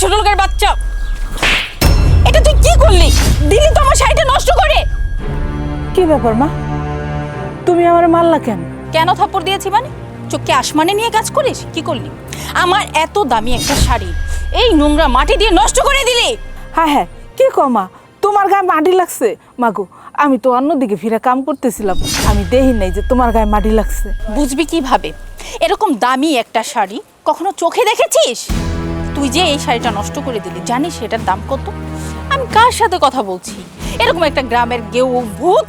ছোট লোকের বাচ্চা, এটা তুই কি করলি? দিলি তো আমার শাড়িটা নষ্ট করে। কি ব্যাপার মা, তুমি আমার মারলা কেন? কেন থাপ্পড় দিয়েছি মানে? চোখকে আসমানে নিয়ে কাজ করিস? কি করলি? আমার এত দামি একটা শাড়ি এই নোংরা মাটি দিয়ে নষ্ট করে দিলি। হ্যাঁ হ্যাঁ, কি কমা, তোমার গায়ে মাটি লাগছে? মাগো, আমি তো অন্যদিকে ফিরে কাম করতেছিলাম, আমি দেখি নাই যে তোমার গায়ে মাটি লাগছে। বুঝবি কিভাবে? এরকম দামি একটা শাড়ি কখনো চোখে দেখেছিস? তুই যে এই শাড়িটা নষ্ট করে দিলি, জানিস এটার দাম কত? আমি কার সাথে কথা বলছি? এরকম একটা গ্রামের গেউ ভূত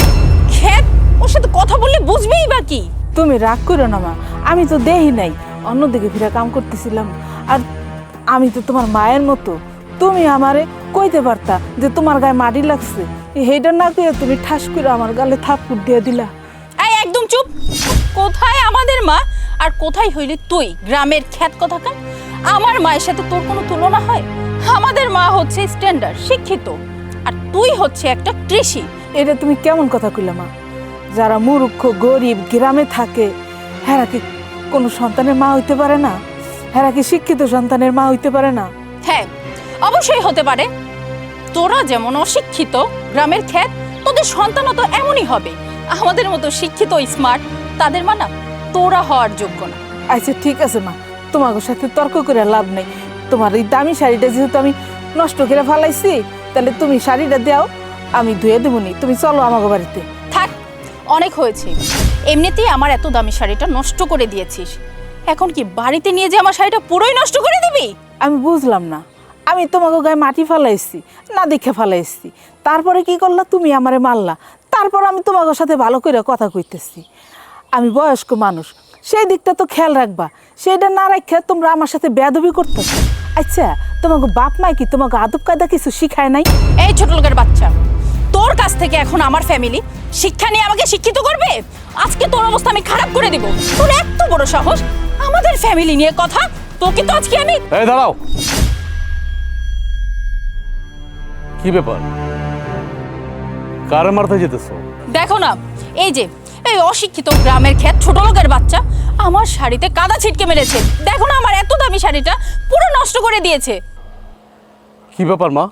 ক্ষেত, ওর সাথে কথা বললে বুঝবেই বা কি? তুমি রাগ করো না মা, আমি তো দেখি নাই, অন্যদিকে ফিরে কাম করতেছিলাম। আর আমি তো তোমার মায়ের মতো, তুমি আমারে কইতে পারতা যে তোমার গায়ে মাটি লাগছে, সেইটা না কইয়া তুমি ঠাস করে আমার গালে থাপ্পড় দিয়ে দিলা। এই একদম চুপ! কোথায় আমাদের মা আর কোথায় হইলি তুই গ্রামের খ্যাত কথাকার? আমার মায়ের সাথে তোর কোনো তুলনা হয়? আমাদের মা হচ্ছে স্ট্যান্ডার্ড শিক্ষিত, আর তুই হচ্ছে একটা কৃষি। এটা তুমি কেমন কথা কইলা মা? যারা মূর্খ গরিব গ্রামে থাকে, হেরা কি কোনো সন্তানের মা হইতে পারে না? হেরা কি শিক্ষিত সন্তানের মা হইতে পারে না? হ্যাঁ, অবশ্যই হতে পারে। তোরা যেমন অশিক্ষিত গ্রামের খ্যাত, তোদের সন্তানও তো এমনই হবে। আমাদের মতো শিক্ষিত স্মার্ট তাদের মা না, তোরা হওয়ার যোগ্য না। আচ্ছা ঠিক আছে মা, তোমার সাথে তর্ক করে লাভ নেই। তোমার এই দামি শাড়িটা যেহেতু আমি নষ্ট করে ফেলাইছি, তাহলে তুমি শাড়িটা দাও, আমি ধুয়ে দেবনি। তুমি চলো আমাকে বাড়িতে। থাক, অনেক হয়েছে। এমনিতেই আমার এত দামি শাড়িটা নষ্ট করে দিয়েছিস, এখন কি বাড়িতে নিয়ে যে আমার শাড়িটা পুরোই নষ্ট করে দিবি? আমি বুঝলাম না, আমি তোমাকে গায়ে মাটি ফেলাইছি না দেখে ফেলাইছি, তারপরে কি করলা? তুমি আমারে মারলা, তারপর আমি তোমাকে সাথে ভালো করে কথা কইতেছি। আমি বয়স্ক মানুষ, সেই দিকটা তো খেয়াল রাখবা, সেইটা না রাখা তোমরা আমার সাথে বেয়াদবি করতেছো। আচ্ছা, তোমাকে বাপ মাই কি তোমাকে আদব কায়দা কিছু শিখায় নাই? এই ছোট লোকের বাচ্চা, তোর কাছ থেকে এখন আমার ফ্যামিলি শিক্ষা নিয়ে আমাকে শিক্ষিত করবে? আজকে তোর অবস্থা আমি খারাপ করে দিব। তোর এত বড় সাহস আমাদের ফ্যামিলি নিয়ে কথা! তোকে তো আজকে আমি... এই দাঁড়াও, কি ব্যাপার? কারে মারতে যেতেছো? দেখো না, এই যে এই অশিক্ষিত গ্রামের খ্যাত ছোট লোকের বাচ্চা আমার শাড়িতে কাদা ছিটকে মেরেছে। দেখো না, আমার এত দামি শাড়িটা পুরো নষ্ট করে দিয়েছে। কি ব্যাপার মা?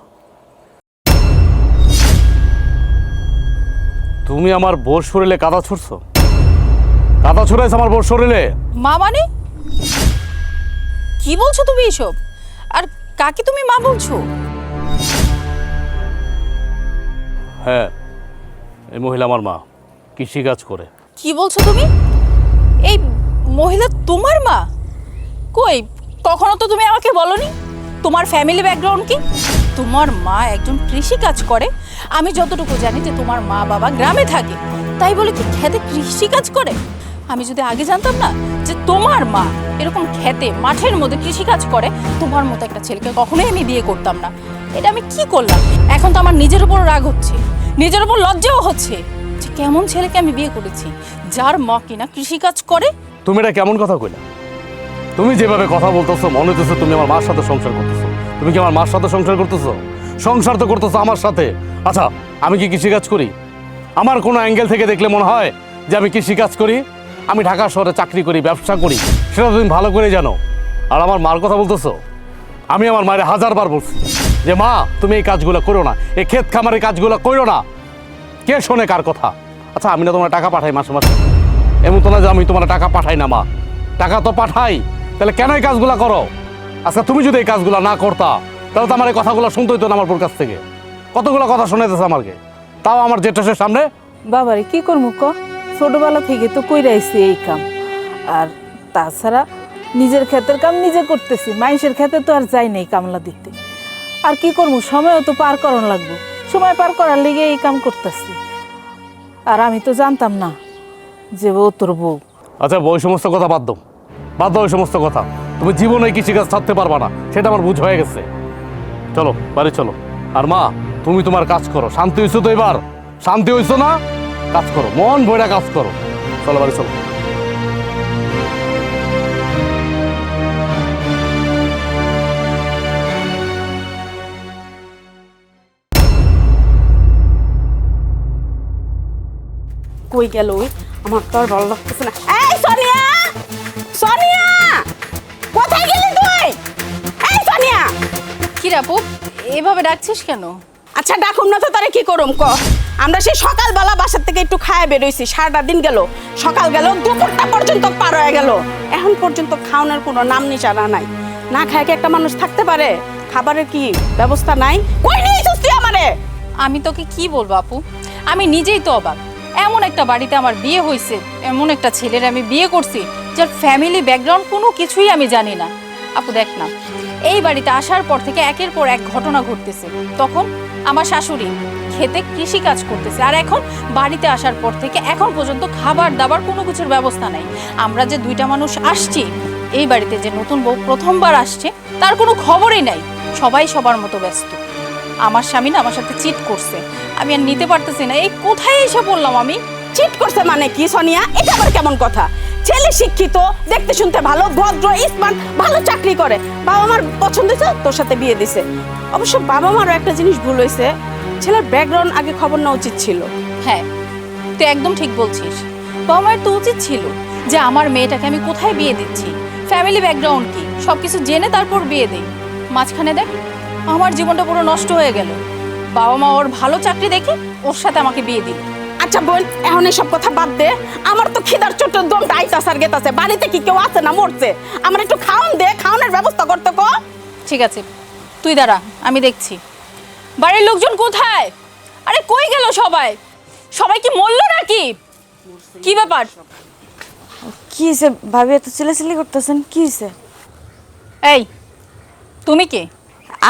তুমি আমার বোর শরীরে কাদা ছুড়ছো? কাদা ছুড়াইছ আমার বোর শরীরে? মা মানে কি বলছো তুমি এসব? আর কাকে তুমি মা বলছো? হ্যাঁ, এই মহিলা আমার মা, কৃষি কাজ করে। কি বলছো তুমি? এই মহিলা তোমার মা? কই, কখনো তো তুমি আমাকে বলনি তোমার ফ্যামিলি ব্যাকগ্রাউন্ড কি। তোমার মা একজন কৃষি কাজ করে। আমি যতটুকু জানি যে তোমার মা বাবা গ্রামে থাকে, তাই বলে কি খেতে কৃষি কাজ করে? আমি যদি আগে জানতাম না যে তোমার মা এরকম খেতে মাঠের মধ্যে কৃষি কাজ করে, তোমার মতো একটা ছেলেকে কখনোই আমি বিয়ে করতাম না। এটা আমি কি করলাম? এখন তো আমার নিজের উপর রাগ হচ্ছে, নিজের উপর লজ্জাও হচ্ছে যে কেমন ছেলেকে আমি বিয়ে করেছি, যার মা কিনা কৃষি কাজ করে। তুমি এটা কেমন কথা কইলা? তুমি যেভাবে কথা বলতেছো মনে হচ্ছে তুমি আমার মার সাথে সংসার করতেছো। তুমি কি আমার মার সাথে সংসার করতেছো? সংসার তো করতেছো আমার সাথে। আচ্ছা, আমি কি কৃষিকাজ করি? আমার কোনো অ্যাঙ্গেল থেকে দেখলে মনে হয় যে আমি কৃষিকাজ করি? আমি ঢাকা শহরে চাকরি করি, ব্যবসা করি, সেটা তুমি ভালো করে জানো। আর আমার মার কথা বলতেছো? আমি আমার মায়ের 1000 বার বলছি যে মা, তুমি এই কাজগুলো করো না, এই ক্ষেত খামারের কাজগুলো করো না। কে শোনে কার কথা? আচ্ছা, আমি না তোমার টাকা পাঠাই মাসে মাসে? এমন তো না যে আমি তোমার টাকা পাঠাই না মা, টাকা তো পাঠাই। তাহলে কেন এই কাজগুলো করো? আচ্ছা, তুমি যদি এই কাজগুলো না করতা তাহলে তো আমার এই কথাগুলো শুনতে হইতো না আমার বোর কাছ থেকে। কতগুলো কথা শোনাইতেছে আমাকে, তাও আমার জেঠাশের সামনে। বাবারে কি করবো ক, ছোটবেলা থেকে তো কইরা আইছি এই কাম। আর তাছাড়া নিজের ক্ষেতের কাম নিজে করতেছি, মানুষের ক্ষেতে তো আর যাই নাই কামলা দিতে। আর কি করবো, সময়ও তো পার করানো লাগবে, সময় পার করার লেগে এই কাম করতেছি। আর আমি তো জানতাম না যে ও তোর বউ। আচ্ছা, ওই সমস্ত কথা বাদ দাও, বাদ দাও ওই সমস্ত কথা। তুমি জীবনে কৃষিকাজ ছাড়তে পারবা না, সেটা আমার বুঝ হয়ে গেছে। চলো বাড়ি চলো। আর মা, তুমি তোমার কাজ করো। শান্তি হইছো তো এবার? শান্তি হইছো না? কাজ করো, মন ভরে কাজ করো। চলো বাড়ি চলো। কই গেল ওই? আমার তো আর ভালো লাগতেছে না। এই সোনিয়া, সোনিয়া, কোথায় গেলি তুই? এই সোনিয়া, কি আপু এভাবে ডাকছিস কেন? আচ্ছা ডাকুম না তো তারে কি করুম ক। আমরা সেই সকালবেলা বাসার থেকে একটু খায় বেরোইছি, সারাটা দিন গেল, সকাল গেল, দুপুরটা পর্যন্ত পার হয়ে গেল, এখন পর্যন্ত খাওয়ানোর কোনো নাম নিশানা নাই। না খায় কি একটা মানুষ থাকতে পারে? খাবারের কি ব্যবস্থা নাই? কই নিয়েছিস তুই আমারে? আমি তোকে কি বলবো আপু, আমি নিজেই তো অবাক। এমন একটা বাড়িতে আমার বিয়ে হয়েছে, এমন একটা ছেলের আমি বিয়ে করছি যার ফ্যামিলি ব্যাকগ্রাউন্ড কোনো কিছুই আমি জানি না। আপু দেখ না, এই বাড়িতে আসার পর থেকে একের পর এক ঘটনা ঘটতেছে। তখন আমার শাশুড়ি খেতে কৃষি কাজ করতেছে, আর এখন বাড়িতে আসার পর থেকে এখন পর্যন্ত খাবার দাবার কোনো কিছুর ব্যবস্থা নাই। আমরা যে দুইটা মানুষ আসছি, এই বাড়িতে যে নতুন বউ প্রথমবার আসছে তার কোনো খবরই নাই। সবাই সবার মতো ব্যস্ত। আমার স্বামী না আমার সাথে চিট করছে, আমি আর নিতে পারতেছি না। এই কোথায় এসে পড়লাম আমি? চিট করছে মানে কি সোনিয়া? এটা আবার কেমন কথা? ছেলে শিক্ষিত, দেখতে শুনতে ভালো, ভদ্র, স্মার্ট, ভালো চাকরি করে, বাবা মার পছন্দ হয়েছে, তোর সাথে বিয়ে দিছে। অবশ্য বাবা মারও একটা জিনিস ভুল হয়েছে, ছেলের ব্যাকগ্রাউন্ড আগে খবর নেওয়া উচিত ছিল। হ্যাঁ, তুই একদম ঠিক বলছিস। বাবা মায়ের তো উচিত ছিল যে আমার মেয়েটাকে আমি কোথায় বিয়ে দিচ্ছি, ফ্যামিলি ব্যাকগ্রাউন্ড কি, সব কিছু জেনে তারপর বিয়ে দেই। মাঝখানে দেখ আমার জীবনটা পুরো নষ্ট হয়ে গেল। বাবা মা ওর ভালো চাকরি দেখে ওর সাথে আমাকে বিয়ে দিল। আচ্ছা বোন, এখন এসব কথা বাদ দে। আমার তো খিদার চোট দমটা আইতাছে আর গেতাছে। বাড়িতে কি কেউ আছে না মরছে? আমার একটু খাওয়ান দে, খাওয়ানোর ব্যবস্থা করতে কো। ঠিক আছে, তুই দাঁড়া, আমি দেখছি। বাড়ির লোকজন কোথায়? আরে কই গেল সবাই? সবাই কি মরলো নাকি? কি ব্যাপার? কি হয়েছে ভাবি, এত চিল্লাচিল্লি করতেছেন? কি হয়েছে? এই তুমি কে?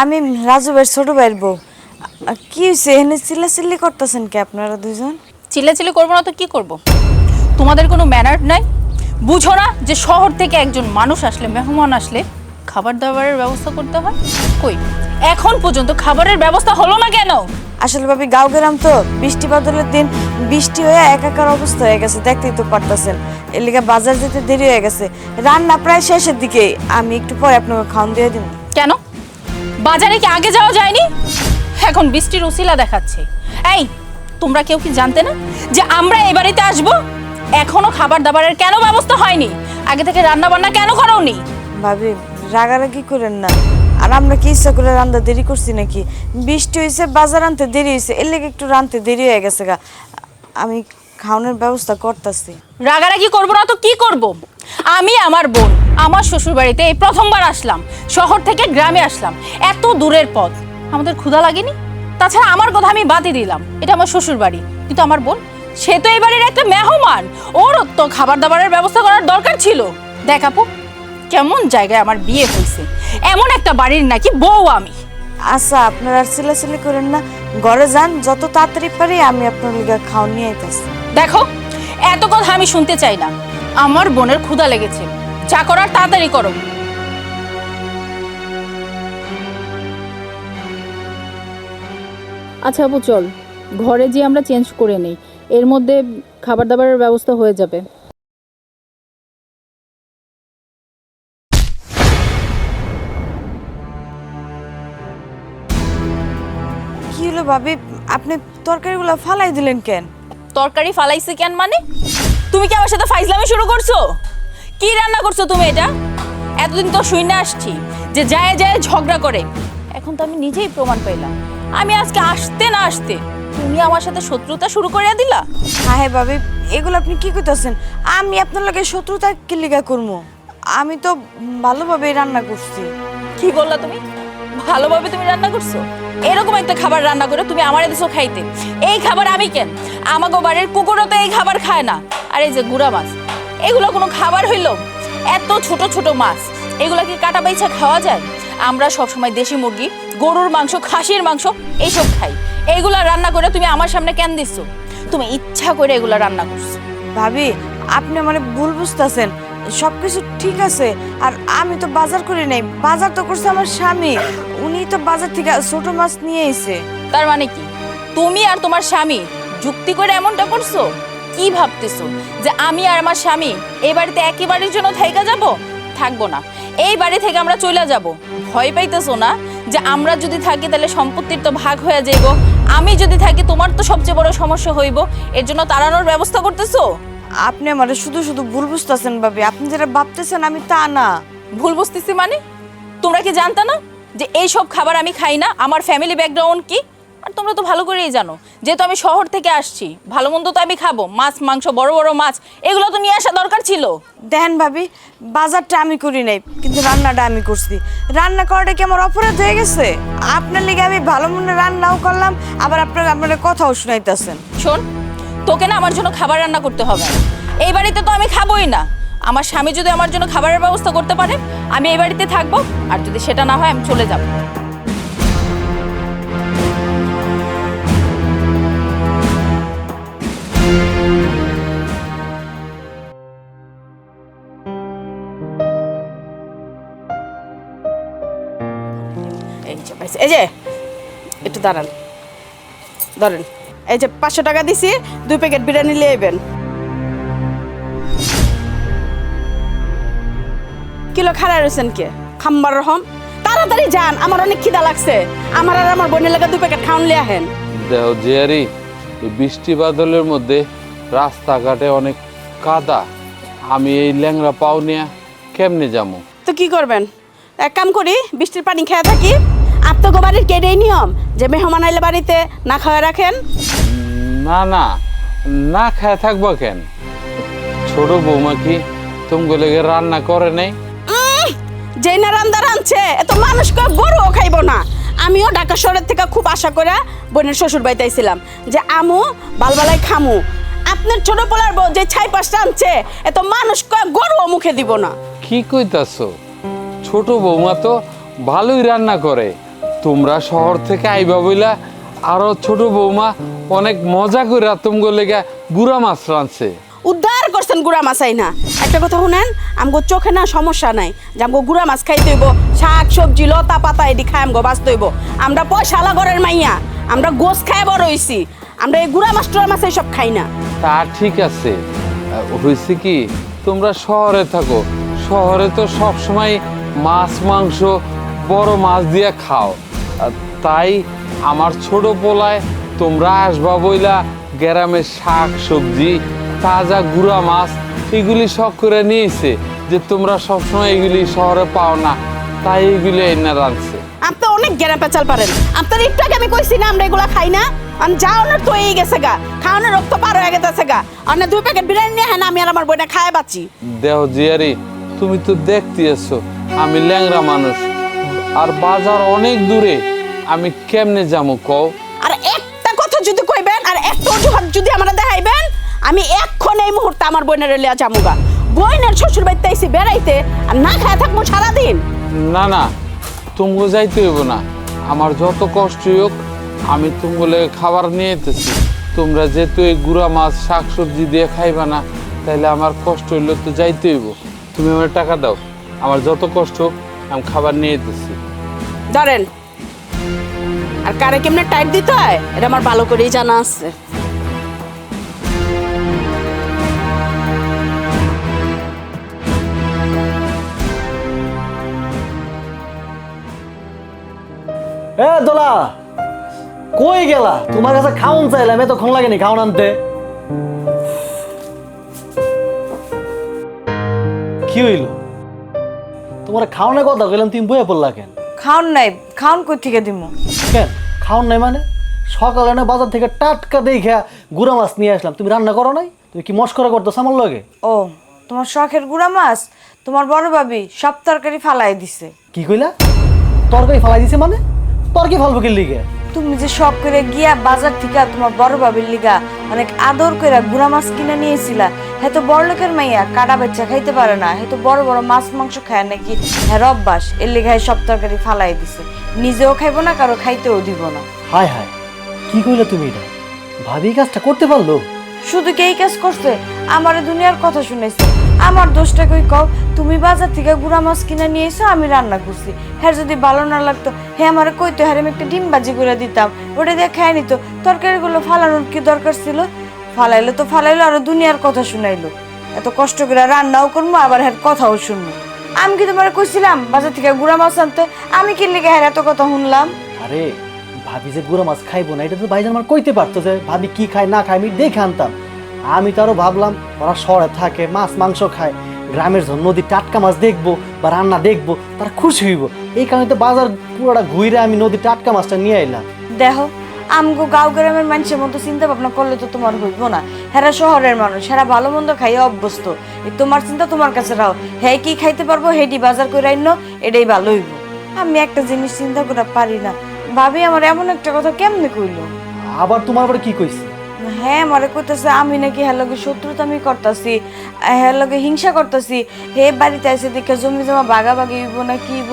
আমি রাজু ভাইয়ের ছোট ভাইয়ের বউ। কি হয়েছে এখানে চিল্লাচিল্লি করতেছেন কে আপনারা দুজন? চিল্লাচিল্লি করবো না তো কি করব? তোমাদের কোনো ম্যানার নাই? বুঝো না যে শহর থেকে একজন মানুষ আসলে, মেহমান আসলে খাবার দাবারের ব্যবস্থা করতে হয়? কই এখন পর্যন্ত খাবারের ব্যবস্থা হলো না কেন? আসলে ভাবি গাঁও গ্রাম তো, বৃষ্টি বাদলের দিন বৃষ্টি হয়ে একাকার অবস্থা হয়ে গেছে, দেখতেই তো পারতেছেন। এর লিগে বাজার যেতে দেরি হয়ে গেছে, রান্না প্রায় শেষের দিকে। আমি একটু পরে আপনাকে খাওয়ান দিয়ে দিব। কেন বাজারে কি আগে যাওয়া যায়নি? এখন বৃষ্টির উসিলা দেখাচ্ছে। এই তোমরা কেউ কি জানতে না যে আমরা এই বাড়িতে আসবো? এখনো খাবার দাবারের কেন ব্যবস্থা হয়নি? আগে থেকে রান্না বান্না কেন করোনি? ভাবি রাগারাগি করেন না। আর আমরা কি ইচ্ছা করে রান্না দেরি করছি নাকি? বৃষ্টি হয়েছে, বাজার আনতে দেরি হয়েছে, এর লেগে একটু রানতে দেরি হয়ে গেছে গা। আমি খাওয়ানোর ব্যবস্থা করতেছি। রাগারাগি করবো না তো কি করব? আমি আমার বোন আমার শ্বশুর বাড়িতে এই প্রথমবার আসলাম, শহর থেকে গ্রামে আসলাম, এত দূরের পথ। আমাদের ক্ষুধা লাগেনি? তাছাড়া আমার কথা আমি বাদই দিলাম, এটা আমার শ্বশুর বাড়ি, কিন্তু আমার বোন সে তো এই বাড়ির একটা মেহমান, ওর তো খাবার দাবারের ব্যবস্থা করার দরকার ছিল। দেখ আপু, কেমন জায়গায় আমার বিয়ে হয়েছে, এমন একটা বাড়ির নাকি বউ আমি। আচ্ছা আপনারা আর চিল্লাচিল্লি করেন না, ঘরে যান, যত তাড়াতাড়ি পারি আমি আপনার লিগা খাওয়ান নিয়ে আইতাছি। দেখো এত কথা আমি শুনতে চাই না, আমার বোনের ক্ষুধা লেগেছে, যা করার তাড়াতাড়ি করো। আচ্ছা আপু চল ঘরে যে আমরা চেঞ্জ করে নেই, এর মধ্যে খাবার দাবারের ব্যবস্থা হয়ে যাবে। কি হলো ভাবি, আপনি তরকারিগুলো ফালাই দিলেন কেন? তরকারি ফালাইছি কেন মানে? তুমি কি আমার সাথে ফাইজলামি শুরু করছো? কি রান্না করছো তুমি এটা? এতদিন তো শুনে আসছি যে যায় যায় ঝগড়া করে, এখন তো আমি নিজেই প্রমাণ পাইলাম। আমি আজকে আসতে না আসতে তুমি আমার সাথে শত্রুতা শুরু করে দিলা। হ্যাঁ ভাবি, এগুলো আপনি কি করতেছেন? আমি আপনার লগে শত্রুতা কি লিগা করবো? আমি তো ভালোভাবেই রান্না করছি। কি বললা তুমি? ভালোভাবে তুমি রান্না করছো? এরকম একটা খাবার রান্না করে তুমি আমারে দিছো খাইতে, এই খাবার আমি কেন? আমাগো বাড়ির কুকুরও তো এই খাবার খায় না। আর এই যে গুড়া মাছ, এগুলো কোনো খাবার হইলো? এত ছোট ছোট মাছ, এগুলা কি কাটা বাইছা খাওয়া যায়? আমরা সবসময় দেশি মুরগি, গরুর মাংস, খাসির মাংস এইসব খাই। এইগুলা রান্না করে তুমি আমার সামনে কেন দিচ্ছ? তুমি ইচ্ছা করে এগুলা রান্না করছো। ভাবি আপনি মানে ভুল বুঝতেছেন, সবকিছু ঠিক আছে। আর আমি তো বাজার করি নাই, বাজার তো করছে আমার স্বামী, উনি তো বাজার থেকে ছোট মাছ নিয়ে এসে। তার মানে কি তুমি আর তোমার স্বামী যুক্তি করে এমনটা করছো? কি ভাবতেছো যে আমি আর আমার স্বামী এই বাড়িতে একই বাড়ির জন্য থাইকা যাব? থাকবো না, এই বাড়ি থেকে আমরা চলে যাব। ভয় পাইতেছো না যে আমরা যদি থাকি তাহলে সম্পত্তির তো ভাগ হয়ে যাইব, আমি যদি থাকি তোমার তো সবচেয়ে বড় সমস্যা হইব, এর জন্য তাড়ানোর ব্যবস্থা করতেছো? আপনি আমার শুধু শুধু ভুল বুঝতেছেন ভাবি, আপনি যেটা ভাবতেছেন আমি তা না। ভুল বুঝতেছি মানে? তোমরা কি জানতা না যে এই সব খাবার আমি খাই না, আমার ফ্যামিলি ব্যাকগ্রাউন্ড কি। আর তোমরা তো ভালো করেই জানো, যেহেতু আমি শহর থেকে আসছি, ভালো মন্দ তো আমি খাবো, মাছ মাংস, বড় বড় মাছ, এগুলো তো নিয়ে আসা দরকার ছিল। দেখেন ভাবি, বাজারটা আমি করি নাই, কিন্তু রান্নাটা আমি করছি। রান্না করাটা কি আমার অপরাধ হয়ে গেছে? আপনার লিগে আমি ভালো মনে রান্নাও করলাম, আবার আপনার কথাও শুনাইতেছেন। শোন, তোকে না আমার জন্য খাবার রান্না করতে হবে না। এই বাড়িতে তো আমি খাবোই না। আমার স্বামী যদি আমার জন্য খাবারের ব্যবস্থা করতে পারে, আমি এই বাড়িতে থাকবো, আর যদি সেটা না হয় আমি চলে যাব। এই যে পাইছে, এই যে একটু দাঁড়ান, ধরেন, এই যে 500 টাকা দিছি, 2 প্যাকেট বিরিয়ানি নিয়ে আইবেন। কিলো খাড়া রয়েছেন কে খাম্বার রহম? তাড়াতাড়ি যান, আমার অনেক খিদা লাগছে। আমার আর আমার বোনের লাগা 2 প্যাকেট খাওন লিয়ে আহেন। দেহ জিয়ারি, এই বৃষ্টি বাদলের মধ্যে রাস্তাঘাটে অনেক কাদা, আমি এই ল্যাংড়া পাও নিয়ে কেমনে যাবো? তো কি করবেন? এক কাম করি, বৃষ্টির পানি খেয়ে থাকি। আপনাকে বাড়ির কেডেই নিয়ম যে মেহমান আইলে বাড়িতে না খাওয়া রাখেন? না না, না খায় থাকবো কেন? ছোট বৌমা কি তুমি লেগে রান্না করে নাই? যেই না রান্দার আনছে, এত মানুষ কয় গরুও খাইব না। আমিও ঢাকা শহরের থেকে খুব আশা করে বোনের শ্বশুর বাড়িতে আইছিলাম যে আমু বালবালাই খামু। আপনার ছোট পোলার বউ যে ছাই পাশটা আনছে, এত মানুষ কয় গরুও মুখে দিব না। কি কইতাছো? ছোট বৌমা তো ভালোই রান্না করে। তোমরা শহর থেকে আইবা বইলা আরো ছোট বৌমা অনেক মজা করে তুমি লেগে গুড়া মাছ রাঁধছে। উদ্ধার করছেন গুড়া মাছ আই না। একটা কথা শুনেন, আমগো চোখে না সমস্যা নাই যে আমগো গুড়া মাছ খাইতে হইব, শাক সবজি লতা পাতা এটি খাই আমগো বাঁচতে হইব। আমরা পয়সালা ঘরের মাইয়া, আমরা গোস খাই বড় হইছি। আমরা এই গুড়া মাছ টুড়া মাছ এইসব খাই না। তা ঠিক আছে, হয়েছে কি তোমরা শহরে থাকো, শহরে তো সব সময় মাছ মাংস বড় মাছ দিয়ে খাও। তাই আমার ছোট পোলায় তোমরা আসবা বইলা গ্রামের শাক সবজি তাজা গুড়া মাছ এগুলি শখ করে নিয়েছে যে তোমরা সবসময় এগুলি শহরে পাও না, তাই এগুলি এনে রাঁধছে। আপনি অনেক গেরা পেঁচাল পারেন। আপনার একটু আগে আমি কইছি না আমরা এগুলা খাই না। আমি যাওয়ানোর তো এই গেছে গা, খাওয়ানোর রক্ত পার হয়ে গেছে গা। অন্য 2 প্যাকেট বিরিয়ানি নিয়ে হ্যাঁ আমি আর আমার বইটা খায় বাঁচি। দেহ জিয়ারি, তুমি তো দেখতে এসো আমি ল্যাংড়া মানুষ, আর বাজার অনেক দূরে, আমি কেমনে যাবো কও? আর একটা কথা যদি কইবেন আর একটা অজুহাত যদি আমরা দেখাইবেন, আমি এক্ষণ এই মুহূর্তে আমার বোনের লিয়া যামুগা। বোনের শ্বশুর বাড়িতে আইছি বেড়াইতে, আর না খায় থাকবো সারাদিন। না না, তুমগো যাইতে হইব না। আমার যত কষ্টই হোক আমি তুমগো লেগে খাবার নিয়ে যেতেছি। তোমরা যেহেতু এই গুড়া মাছ শাক সবজি দিয়ে খাইবা না, তাইলে আমার কষ্ট হইলে তো যাইতে হইব। তুমি আমার টাকা দাও, আমার যত কষ্ট হোক আমি খাবার নিয়ে যেতেছি। ধরেন, আর কারে কেমনে টাইট দিতে হয় এটা আমার ভালো করেই জানা আছে। এ দোলা, কই গেলা? তোমার কাছে খাউন চাইলাম, এতক্ষণ লাগেনি খাউন আনতে। কি হইল? তোমার খাওয়ানোর কথা কইলাম, তুমি বইয়া পড়লা কেন? খাওন নাই, খাওন কই থেকে দিমু? কেন খাওন নাই মানে? সকালে না বাজার থেকে টাটকা দেখে গুড়া মাছ নিয়ে আসলাম, তুমি রান্না করো নাই? তুমি কি মস্করা করতেছো আমার লগে? ও, তোমার শখের গুড়া মাছ তোমার বড় ভাবি সব তরকারি ফালাই দিছে। কি কইলা? তরকারি ফালাই দিছে মানে? তরকারি ফালবো কি লিগে? তুমি যে শখ করে গিয়া বাজার থেকে তোমার বড় ভাবির লিগা অনেক আদর করে গুড়া মাছ কিনে নিয়েছিলা। হ্যাঁ তো বড় লোকের মাইয়া কাটা বেচা খাইতে পারে না, হ্যাঁ তো বড় বড় মাছ মাংস খায় নাকি, হ্যাঁ অভ্যাস, এর লিগায় সব তরকারি ফালাই দিছে। নিজেও খাইবো না, কারো খাইতেও দিব না। হায় হায়, কি কইলা তুমি এটা? ভাবি কাজটা করতে পারলো? শুধু কি এই কাজ করছে? আমার দুনিয়ার কথা শুনেছে। আমার দোষটা কই কও? তুমি বাজার থেকে গুড়া মাছ কিনে নিয়ে এসো, আমি রান্না করছি। হ্যাঁ যদি ভালো না লাগতো হ্যাঁ আমার কইতো, হ্যাঁ আমি একটা ডিম ভাজি করে দিতাম, ওটা দিয়ে খাই নিত। তরকারিগুলো ফালানোর কি দরকার ছিল? ফালাইলো তো ফালাইলো, আর দুনিয়ার কথা শুনাইলো। এত কষ্ট করে রান্নাও করবো, আবার হ্যাঁ কথাও শুনবো। আমি কি তোমার কইছিলাম বাজার থেকে গুড়া মাছ আনতে? আমি কি লিখে হ্যাঁ এত কথা শুনলাম? আরে ভাবি যে গুঁড়া মাছ খাইবো না, এটা তো ভাইজান আমার কইতে পারতো যে ভাবি কি খায় না খায় আমি দেখে আনতাম। আমি তো আরো ভাবলাম ওরা শহরে থাকে, মাছ মাংস খায়, গ্রামের জন্য নদী টাটকা মাছ দেখবো বা রান্না দেখবো, তারা খুশি হইব, এই কারণে তো বাজার পুরোটা ঘুরে আমি নদী টাটকা মাছটা নিয়ে আইলাম। দেখো আমগো গাঁও গ্রামের মানুষের মতো চিন্তা ভাবনা করলে তো তোমার হইব না। হেরা শহরের মানুষ, হেরা ভালো মন্দ খাইয়ে অভ্যস্ত। এই তোমার চিন্তা তোমার কাছে রাও, হ্যাঁ কি খাইতে পারবো হেডি বাজার করে আইনো, এটাই ভালো হইব। আমি একটা জিনিস চিন্তা করে পারি না, ভাবি আমার এমন একটা কথা কেমনে কইলো। আবার তোমার আবার কি কইছে? হ্যাঁ আমারে কইতেছে আমি নাকি হ্যাঁ লগে শত্রুতা আমি করতেছি, হ্যাঁ লগে হিংসা করতেছি, হে বাড়িতে এসে দেখে জমি জমা ভাগাভাগি হইব না কি হইব,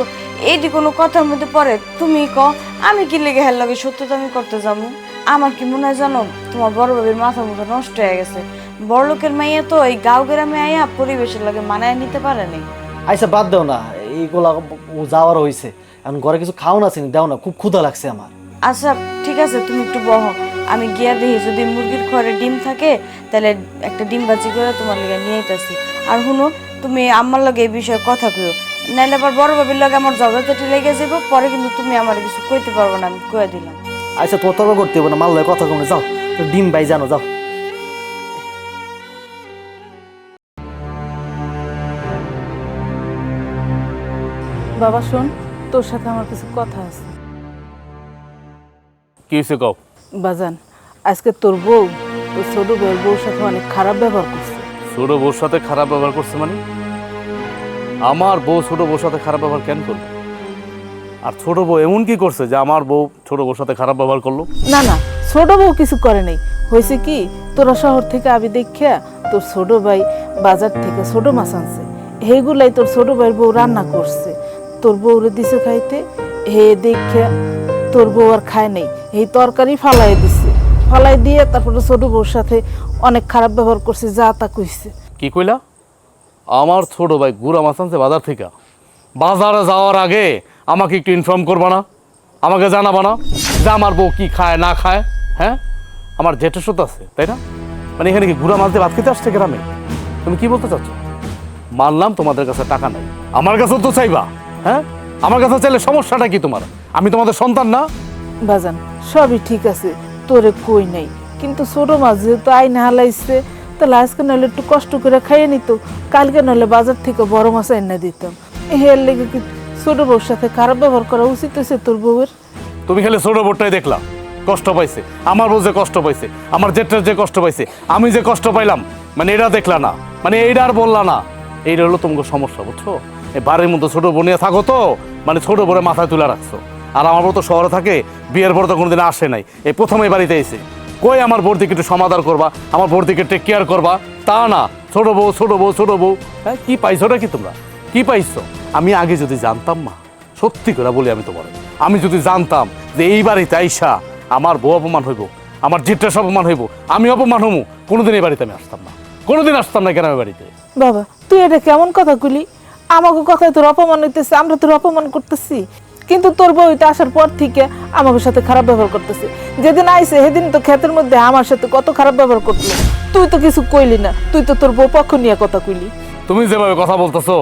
এইটি কোনো কথার মধ্যে পড়ে? তুমি কও আমি কি লেগে হ্যাঁ লগে শত্রুতা আমি করতে যাবো? আমার কি মনে হয় জানো, তোমার বড় বাবির মাথার মতো নষ্ট হয়ে গেছে। বড় লোকের মাইয়া তো এই গাঁও গ্রামে আইয়া পরিবেশের লগে মানায় নিতে পারেনি। আচ্ছা বাদ দাও না, এইগুলা ও যাওয়ার হয়েছে, এখন ঘরে কিছু খাওয়া আছে নি, দাও না, খুব ক্ষুধা লাগছে আমার। আচ্ছা ঠিক আছে তুমি একটু বহো, আমি গিয়া দেখি যদি মুরগির ঘরে ডিম থাকে তাহলে একটা ডিম ভাজি করে তোমার লগে নিয়ে আইতাছি। আর শুনো তুমি আমার লগে এই বিষয়ে কথা কইও, নাইলে আবার বড় বাবির লগে আমার ঝগড়াঝাটি লেগে যাবো, পরে কিন্তু তুমি আমার কিছু কইতে পারবো না, আমি কয়ে দিলাম। আচ্ছা তোর তর্ক করতে হবে না, মাল লয় কথা কমে যাও, তো ডিম ভাই জানো যাও। বাবা শোন, তোর সাথে আমার কিছু কথা আছে। কি হয়েছে কও? বাজান, আজকে তোর বউ তোর ছোট বউয়ের বউর সাথে অনেক খারাপ ব্যবহার করছে। ছোট বউর সাথে খারাপ ব্যবহার করছে মানে? আমার বউ ছোট বউর সাথে খারাপ ব্যবহার কেন করবে? আর ছোট বউ এমন কি করছে যে আমার বউ ছোট বউর সাথে খারাপ ব্যবহার করলো? না না, ছোট বউ কিছু করে নাই। হয়েছে কি, তোরা শহর থেকে আবি দেখিয়া তোর ছোট ভাই বাজার থেকে ছোট মাছ আনছে, সেইগুলাই তোর ছোট ভাইয়ের বউ রান্না করছে, তোর বউরে দিছে খাইতে। হে দেখিয়া তোর বউ আর খায় নাই, এই তরকারি ফালাই দিছে, ফালাই দিয়ে তারপরে ছোট বউর সাথে অনেক খারাপ ব্যবহার করছে, যা তা কইছে। কি কইলা? আমার ছোট ভাই গুড়া মাছ আনছে বাজার থেকে? বাজারে যাওয়ার আগে আমাকে একটু ইনফর্ম করবা না? আমাকে জানাবা না যে আমার বউ কি খায় না খায়? হ্যাঁ, আমার জেঠের সাথে আছে তাই না? মানে এখানে কি গুড়া মাছ দিয়ে ভাত খেতে আসছে গ্রামে? তুমি কি বলতে চাচ্ছ? মানলাম তোমাদের কাছে টাকা নাই, আমার কাছেও তো চাইবা। হ্যাঁ, আমার কাছে চাইলে সমস্যাটা কি তোমার? আমি তোমাদের সন্তান না? বাজান সবই ঠিক আছে, তোরে কই নাই, কিন্তু ছোট মাছ যেহেতু আইনে হালাইছে, তাহলে আজকে নাহলে একটু কষ্ট করে খাইয়ে নিত, কালকে নাহলে বাজার থেকে বড় মাছ এনে দিতাম। এর লেগে কি ছোট বউর সাথে খারাপ ব্যবহার করা উচিত হয়েছে তোর বউয়ের? তুমি খালি ছোট বোটটাই দেখলা কষ্ট পাইছে, আমার বউ যে কষ্ট পাইছে, আমার জেঠের যে কষ্ট পাইছে, আমি যে কষ্ট পাইলাম, মানে এটা দেখলা না, মানে এইটা আর বললা না। এইটা হলো তোমার সমস্যা, বুঝছো? এই বাড়ির মধ্যে ছোট বোন নিয়ে থাকো তো, মানে ছোট বোনে মাথায় তুলে রাখছো। আর আমার বউ তো শহরে থাকে, বিয়ের পর তো কোনোদিন আসে নাই, এই প্রথমেই বাড়িতে এসে। কই আমার বোর দিকে একটু সমাধান করবা, আমার বোর দিকে টেক কেয়ার করবা, তা না। ছোট বউ ছোট বউ ছোট বউ, হ্যাঁ কি পাইছো নাকি তোমরা? কি পাইছো? আমি আগে যদি জানতাম, মা সত্যি করে বলি আমি তোমার, আমি যদি জানতাম যে এই বাড়িতে আইসা আমার বউ অপমান হইব, আমার জিটটা অপমান হইব, আমি অপমান হবো, কোনোদিন এই বাড়িতে আমি আসতাম না, কোনোদিন আসতাম না কেন বাড়িতে। বাবা তুই এটা কেমন কথা কইলি? আমাকে কথায় তোর অপমান হইতেছে, আমরা তোর অপমান করতেছি, কিন্তু তোর বউতে আসার পর থেকে আমাদের সাথে খারাপ ব্যবহার করতেছে। যেদিন আইছে সেদিন তো ক্ষেতের মধ্যে আমার সাথে কত খারাপ ব্যবহার করলো, তুই তো কিছু কইলি না, তুই তো তোর বউ পক্ষ নিয়ে কথা কইলি। তুমি যেভাবে কথা বলতেছো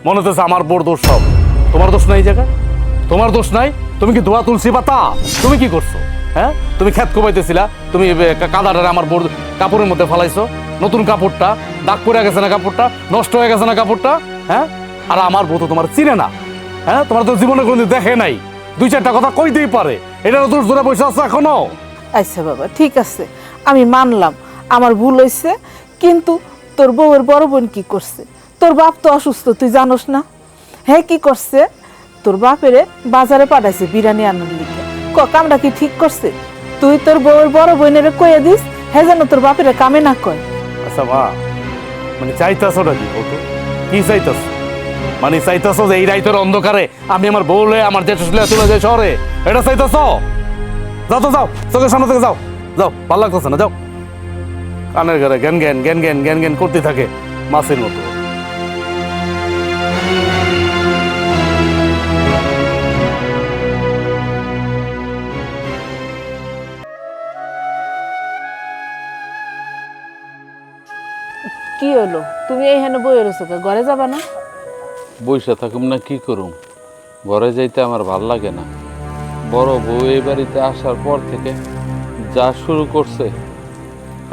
মনে হতেছে আমার বোর দোষ সব। তোমার দোষ নাই, এই জায়গা তোমার দোষ নাই। তুমি কি ধোয়া তুলসী পাতা? তুমি কি করছো? হ্যাঁ, তুমি ক্ষেত কোবাইতেছিলা, তুমি কাদাটারে আমার বোর কাপড়ের মধ্যে ফেলাইছো, নতুন কাপড়টা দাগ পড়ে গেছে না, কাপড়টা নষ্ট হয়ে গেছে না কাপড়টা? হ্যাঁ, আর আমার বউ তো তোমার চিনে না। হ্যাঁ, তোমার তো জীবনে কোনোদিন দেখে নাই, দুই চারটা কথা কইতেই পারে, এটারও দোষ ধরে বসে আছে এখনো। আচ্ছা বাবা ঠিক আছে, আমি মানলাম আমার ভুল হয়েছে, কিন্তু তোর বউয়ের বড় বোন কি করছে? তোর বাপ তো অসুস্থ, তুই জানোস না? হ্যাঁ কি করছে? তোর বাপেরে বাজারে পাঠাইছে বিরিয়ানি আনার লিগে। কামটা কি ঠিক করছে? তুই তোর বউয়ের বড় বোনের কয়ে দিস, হ্যাঁ যেন তোর বাপেরে কামে না কয়। আচ্ছা মা, মানে চাইতাছোটা কি বলতো? কি চাইতাছো? মানে চাইতাছো যে এই রাইতের অন্ধকারে আমি আমার বউ লয়ে আমার জেঠু লয়ে চলে যাই শহরে, এটা চাইতাছো? যাও তো যাও, চোখের সামনে থেকে যাও, যাও, ভালো লাগতেছে না, যাও। কানের ঘরে জ্ঞান জ্ঞান জ্ঞান জ্ঞান জ্ঞান জ্ঞান করতে থাকে মাছের মতো। কি হলো, তুমি এইখানে বইয়ে রয়েছো, ঘরে যাবা না? বইসা থাকুম না, কি করুম? ঘরে যাইতে আমার ভাল লাগে না। বড় বউ এই বাড়িতে আসার পর থেকে যা শুরু করছে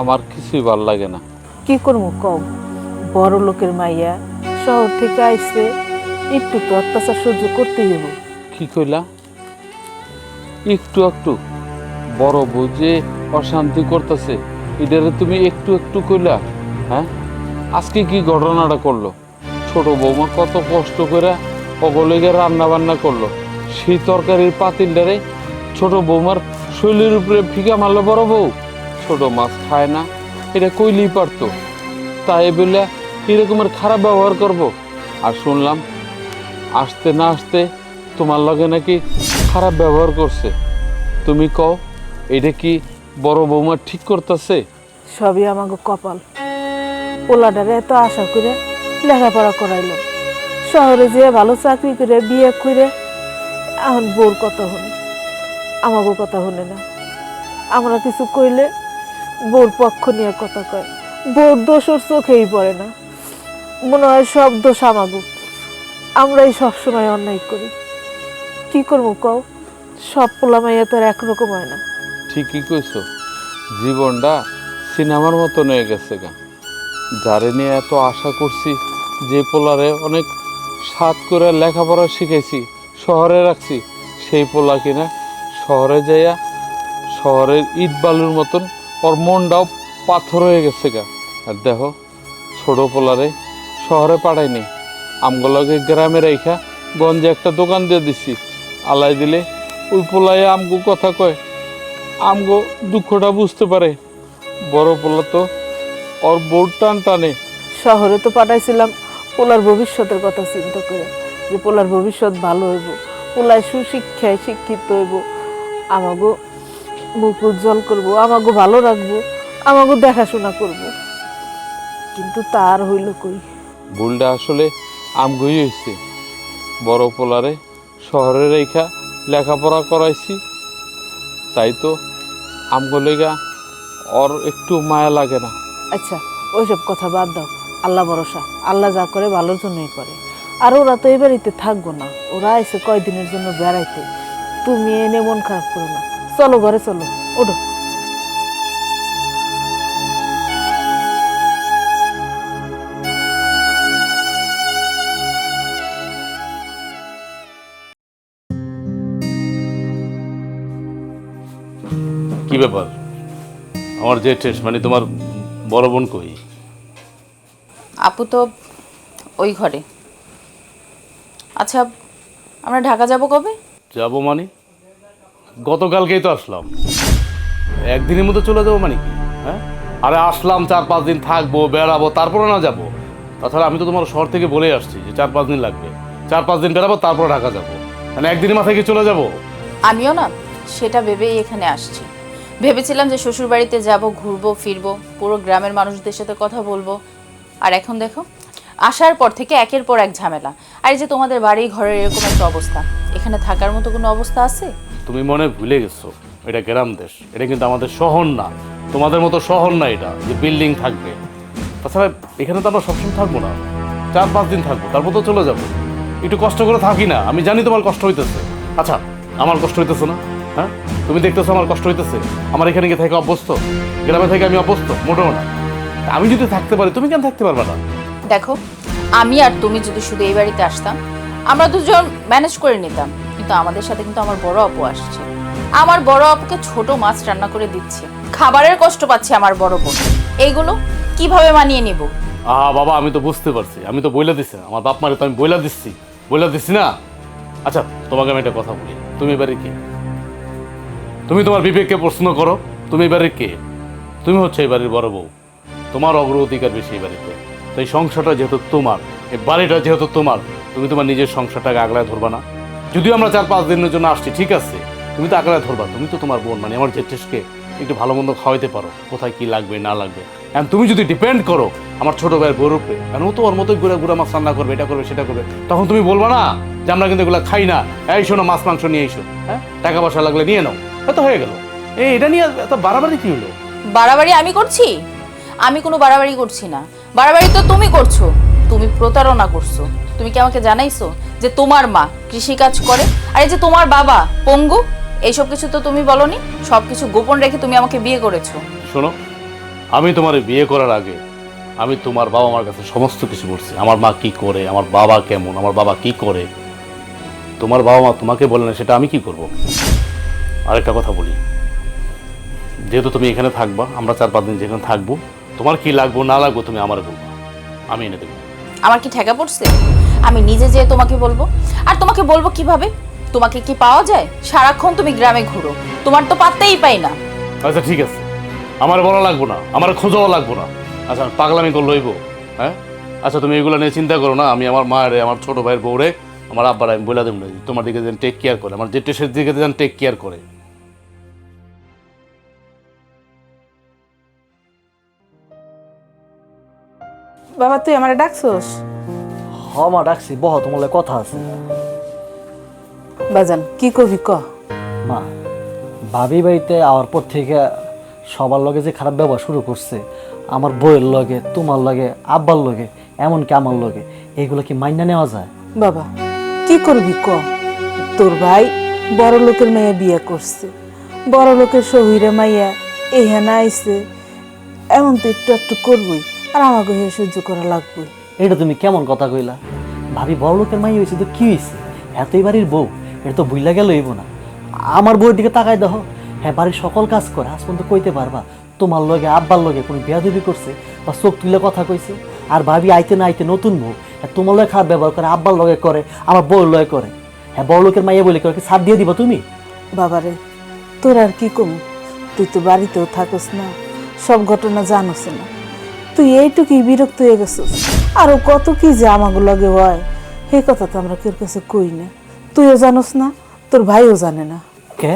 আমার কিছুই ভাল লাগে না। কি করবো কও, বড় লোকের মাইয়া শহর থেকে আইছে, একটু তো অত্যাচার সহ্য করতেই হবো। কি কইলা? একটু একটু বড় বউ যে অশান্তি করতেছে এটারে তুমি একটু একটু কইলা? হ্যাঁ, আজকে কি ঘটনাটা করলো? ছোট বৌমা কত কষ্ট করে অগলেগে রান্না বান্না করলো, সেই তরকারির পাতিলটারে ছোট বৌমার শৈলের উপরে ফিকা মারলো বড় বউ। ছোট মাছ খায় না এটা কইলেই পারতো, তাই বলে এরকমের খারাপ ব্যবহার করব? আর শুনলাম আসতে না আসতে তোমার লগে নাকি খারাপ ব্যবহার করছে। তুমি কও এটা কি বড় বৌমা ঠিক করতেছে? সবই আমাকে কপাল। পোলাটারে এত আশা করে লেখাপড়া করাইল, শহরে যেয়ে ভালো চাকরি করে বিয়ে করে এখন বউর কথা শুনে, আমাকে কথা শুনে না। আমরা কিছু কইলে বউর পক্ষ নিয়ে কথা কয়, বউর দোষ ওর চোখেই পড়ে না। মনে হয় সব দোষ আমাগো, আমরাই সবসময় অন্যায় করি। কি করবো কও, সব পোলা মাইয়া তো আর একরকম হয় না। ঠিকই কইছো, জীবনটা সিনেমার মতন হয়ে গেছে গা। যারে নিয়ে এত আশা করছি, যে পোলারে অনেক সাত করে লেখাপড়া শিখাইছি, শহরে রাখছি, সেই পোলা কিনা শহরে যাইয়া শহরের ইট বালুর মতন ওর মনটাও পাথর হয়ে গেছে গা। আর দেখো ছোট পোলারে শহরে পাঠাইনি, আমগুলোকে গ্রামে রেখা গঞ্জে একটা দোকান দিয়ে দিছি। আলাই দিলে ওই পোলায় আমগো কথা কয়, আমগো দুঃখটা বুঝতে পারে। বড় পোলা তো ওর বউ টান টানে। শহরে তো পাঠাইছিলাম পোলার ভবিষ্যতের কথা চিন্তা করে, যে পোলার ভবিষ্যৎ ভালো হইব, পোলায় সুশিক্ষায় শিক্ষিত হইব, আমাগো মুখ উজ্জ্বল করবো, আমাগো ভালো রাখবো, আমাগো দেখাশোনা করব। কিন্তু তার হইল কই। ভুলটা আসলে আমগোই হয়েছে। বড় পোলারে শহরে রেখা লেখাপড়া করাইছি, তাই তো আমগো লেগা ওর একটু মায়া লাগে না। আচ্ছা ওইসব কথা বাদ দাও, আল্লাহ ভরসা, আল্লাহ যা করে ভালোর জন্যই করে। আর ওরা তো এই বাড়িতে থাকবো না, ওরা এসে কয়দিনের জন্য বেড়াইতে। তুমি এনে মন খারাপ করো না, চলো ঘরে চলো, ওঠো। কি ব্যাপার? আমার জেঠেস মানে তোমার বড় বোন কই? আপু তো ওই ঘরে। আচ্ছা, আমরা ঢাকা যাব কবে? যাবো মানে গতকালকেই তো আসলাম, একদিনের মধ্যে চলে যাবো মানে কি? হ্যাঁ, আরে আসলাম 4-5 দিন থাকবো, বেড়াবো, তারপরে না যাবো? তাছাড়া আমি তো তোমার শহর থেকে বলে আসছি যে 4-5 দিন লাগবে, 4-5 দিন বেড়াবো, তারপরে ঢাকা যাবো। মানে একদিনের মাথায় কি চলে যাবো? আমিও না সেটা ভেবেই এখানে আসছি। ভেবেছিলাম যে শ্বশুর বাড়িতে যাব, ঘুরবো ফিরবো, পুরো গ্রামের মানুষদের সাথে কথা বলবো। আর এখন দেখো, আসার পর থেকে একের পর এক ঝামেলা। আর এই যে তোমাদের বাড়ি ঘরের এরকম একটা অবস্থা, এখানে থাকার মতো কোনো অবস্থা আছে? তুমি মনে হয় ভুলে গেছো, এটা গ্রাম দেশ, এটা কিন্তু আমাদের শহর না, তোমাদের মতো শহর না এটা যে বিল্ডিং থাকবে। তাছাড়া এখানে তো আমরা সবসময় থাকবো না, 4-5 দিন থাকবো, তারপর তো চলে যাবো। একটু কষ্ট করে থাকি না? আমি জানি তোমার কষ্ট হইতেছে। আচ্ছা, আমার কষ্ট হইতেছে না? হ্যাঁ, তুমি দেখতেছো আমার কষ্ট হইতেছে? আমার এখানে গিয়ে থেকে অভ্যস্ত, গ্রামে থেকে আমি অভ্যস্ত মোটেও না। আমি যদি থাকতে পারি, তুমি কেন থাকতে পারবে না? দেখো, আমি আর তুমি যদি শুধু এই বাড়িতে আসতাম, আমরা দুজন ম্যানেজ করে নিতাম। কিন্তু আমাদের সাথে কিন্তু আমার বড় আপু আসছে। আমার বড় আপুকে ছোট মাছ রান্না করে দিচ্ছে, খাবারের কষ্ট পাচ্ছে আমার বড় বোন। এইগুলো কিভাবে মানিয়ে নিব? বাবা, আমি তো বুঝতে পারছি, আমি তো বইলা দিছি, আমার বাপ মারে তো আমি বইলা দিচ্ছি না। আচ্ছা, তোমাকে আমি একটা কথা বলি, তুমি এবারে কে? তুমি তোমার বিবেককে প্রশ্ন করো, তুমি এবারে কে? তুমি হচ্ছে এই বাড়ির বড় বউ, তোমার অগ্রাধিকার বেশি এই বাড়িতে। তো এই সংসারটা যেহেতু তোমার, এই বাড়িটা যেহেতু তোমার, তুমি তোমার নিজের সংসারটাকে আগলায় ধরবা না? যদিও আমরা 4-5 দিনের জন্য আসছি, ঠিক আছে, তুমি তো আগলায় ধরবা। তুমি তো তোমার বোন মানে আমার জেঠেসকে একটু ভালো মন্দ খাওয়াইতে পারো, কোথায় কি লাগবে না লাগবে। এখন তুমি যদি ডিপেন্ড করো আমার ছোট ভাইয়ের বউর উপরে, কারণ ও তো ওর মতোই গুঁড়া মাছ রান্না করবে, এটা করবে সেটা করবে, তখন তুমি বলবা না যে আমরা কিন্তু এগুলো খাই না, এই শোনো মাছ মাংস নিয়ে এসো, হ্যাঁ, টাকা পয়সা লাগলে নিয়ে নাও, হয়তো হয়ে গেল। এটা নিয়ে এত বাড়াবাড়ি কি হলো? বাড়াবাড়ি আমি করছি? আমি কোনো বাড়াবাড়ি করছি না, বাড়াবাড়ি তো তুমি করছো। তুমি প্রতারণা করছো। তুমি কি আমাকে জানাইছো যে তোমার মা কৃষিকাজ করে, আর এই যে তোমার বাবা পঙ্গু? এইসব কিছু তো তুমি বলনি, সব কিছু গোপন রেখে তুমি আমাকে বিয়ে করেছো। শোনো, আমি তোমার বিয়ে করার আগে আমি তোমার বাবা মার কাছে সমস্ত কিছু করছি, আমার মা কি করে, আমার বাবা কেমন, আমার বাবা কি করে, তোমার বাবা মা তোমাকে বলে না, সেটা আমি কি করব? আরেকটা কথা বলি, যেহেতু তুমি এখানে থাকবা, আমরা 4-5 দিন যেখানে থাকবো, তোমার কি লাগবো না লাগবো তুমি আমার বলবা, আমি এনে দেবো। আমার কি ঠেকা পড়ছে আমি নিজে যেয়ে তোমাকে বলবো? আর তোমাকে বলবো কিভাবে? তোমাকে কি পাওয়া যায়? সারাক্ষণ তুমি গ্রামে ঘুরো, তোমার তো পাত্তেই পাই না। আচ্ছা ঠিক আছে, আমার বলা লাগবো না, আমার খোঁজাও লাগবো না। আচ্ছা পাগলামি করে লইবো? হ্যাঁ আচ্ছা, তুমি এগুলো নিয়ে চিন্তা করো না। আমি আমার মায়ের, আমার ছোট ভাইয়ের বউরে, আমার আব্বার আমি বলে দেবো তোমার দিকে যেন টেক কেয়ার করে, আমার জেটের দিকে যেন টেক কেয়ার করে। বাবা তুই আমারে ডাকছস? হ মা ডাকছি, বহ, তোমার লগে কথা আছে। বাজান কি করবি ক? মা, ভাবি বাড়িতে আওয়ার পর থেকে সবার লগে যে খারাপ ব্যবহার শুরু করছে, আমার বউয়ের লগে, তোমার লগে, আব্বার লগে, এমনকি আমার লগে, এগুলো কি মাইনা নেওয়া যায়? বাবা কি করবি ক? তোর ভাই বড় লোকের মেয়ে বিয়ে করছে, বড় লোকের শহুরে মাইয়া এখানে আইছে, এমন তো একটু একটু করবই, আর আমাকে হয়ে সহ্য করা লাগবে। এটা তুমি কেমন কথা কইলা? ভাবি বড় লোকের মাই হয়েছে তো কি হয়েছে? এতই বাড়ির বউ, এটা তো বুইলা গেল হইব না। আমার বউয়ের দিকে তাকাই দেখো, হ্যাঁ বাড়ির সকল কাজ করে, আজ পর্যন্ত কইতে পারবা তোমার লগে আব্বার লগে কোনো বেয়াদবি করছে বা চোখ তুলে কথা কইছে? আর ভাবি আইতে না আইতে নতুন বউ, হ্যাঁ তোমার লগে খারাপ ব্যবহার করে, আব্বার লগে করে, আমার বউয়ের লগে করে, হ্যাঁ বড় লোকের মাইয়া বলে করে, কি ছাড় দিয়ে দিবা তুমি? বাবারে তোর আর কি কম, তুই তো বাড়িতেও থাকস না, সব ঘটনা জানোস না, তুই এইটুকুই বিরক্ত হয়ে গেছিস। আরো কত কি যে আমাকে লগে হয়, সেই কথা তো আমরা কেউ কাছে কই না। তুইও জানোস না, তোর ভাইও জানে না। কে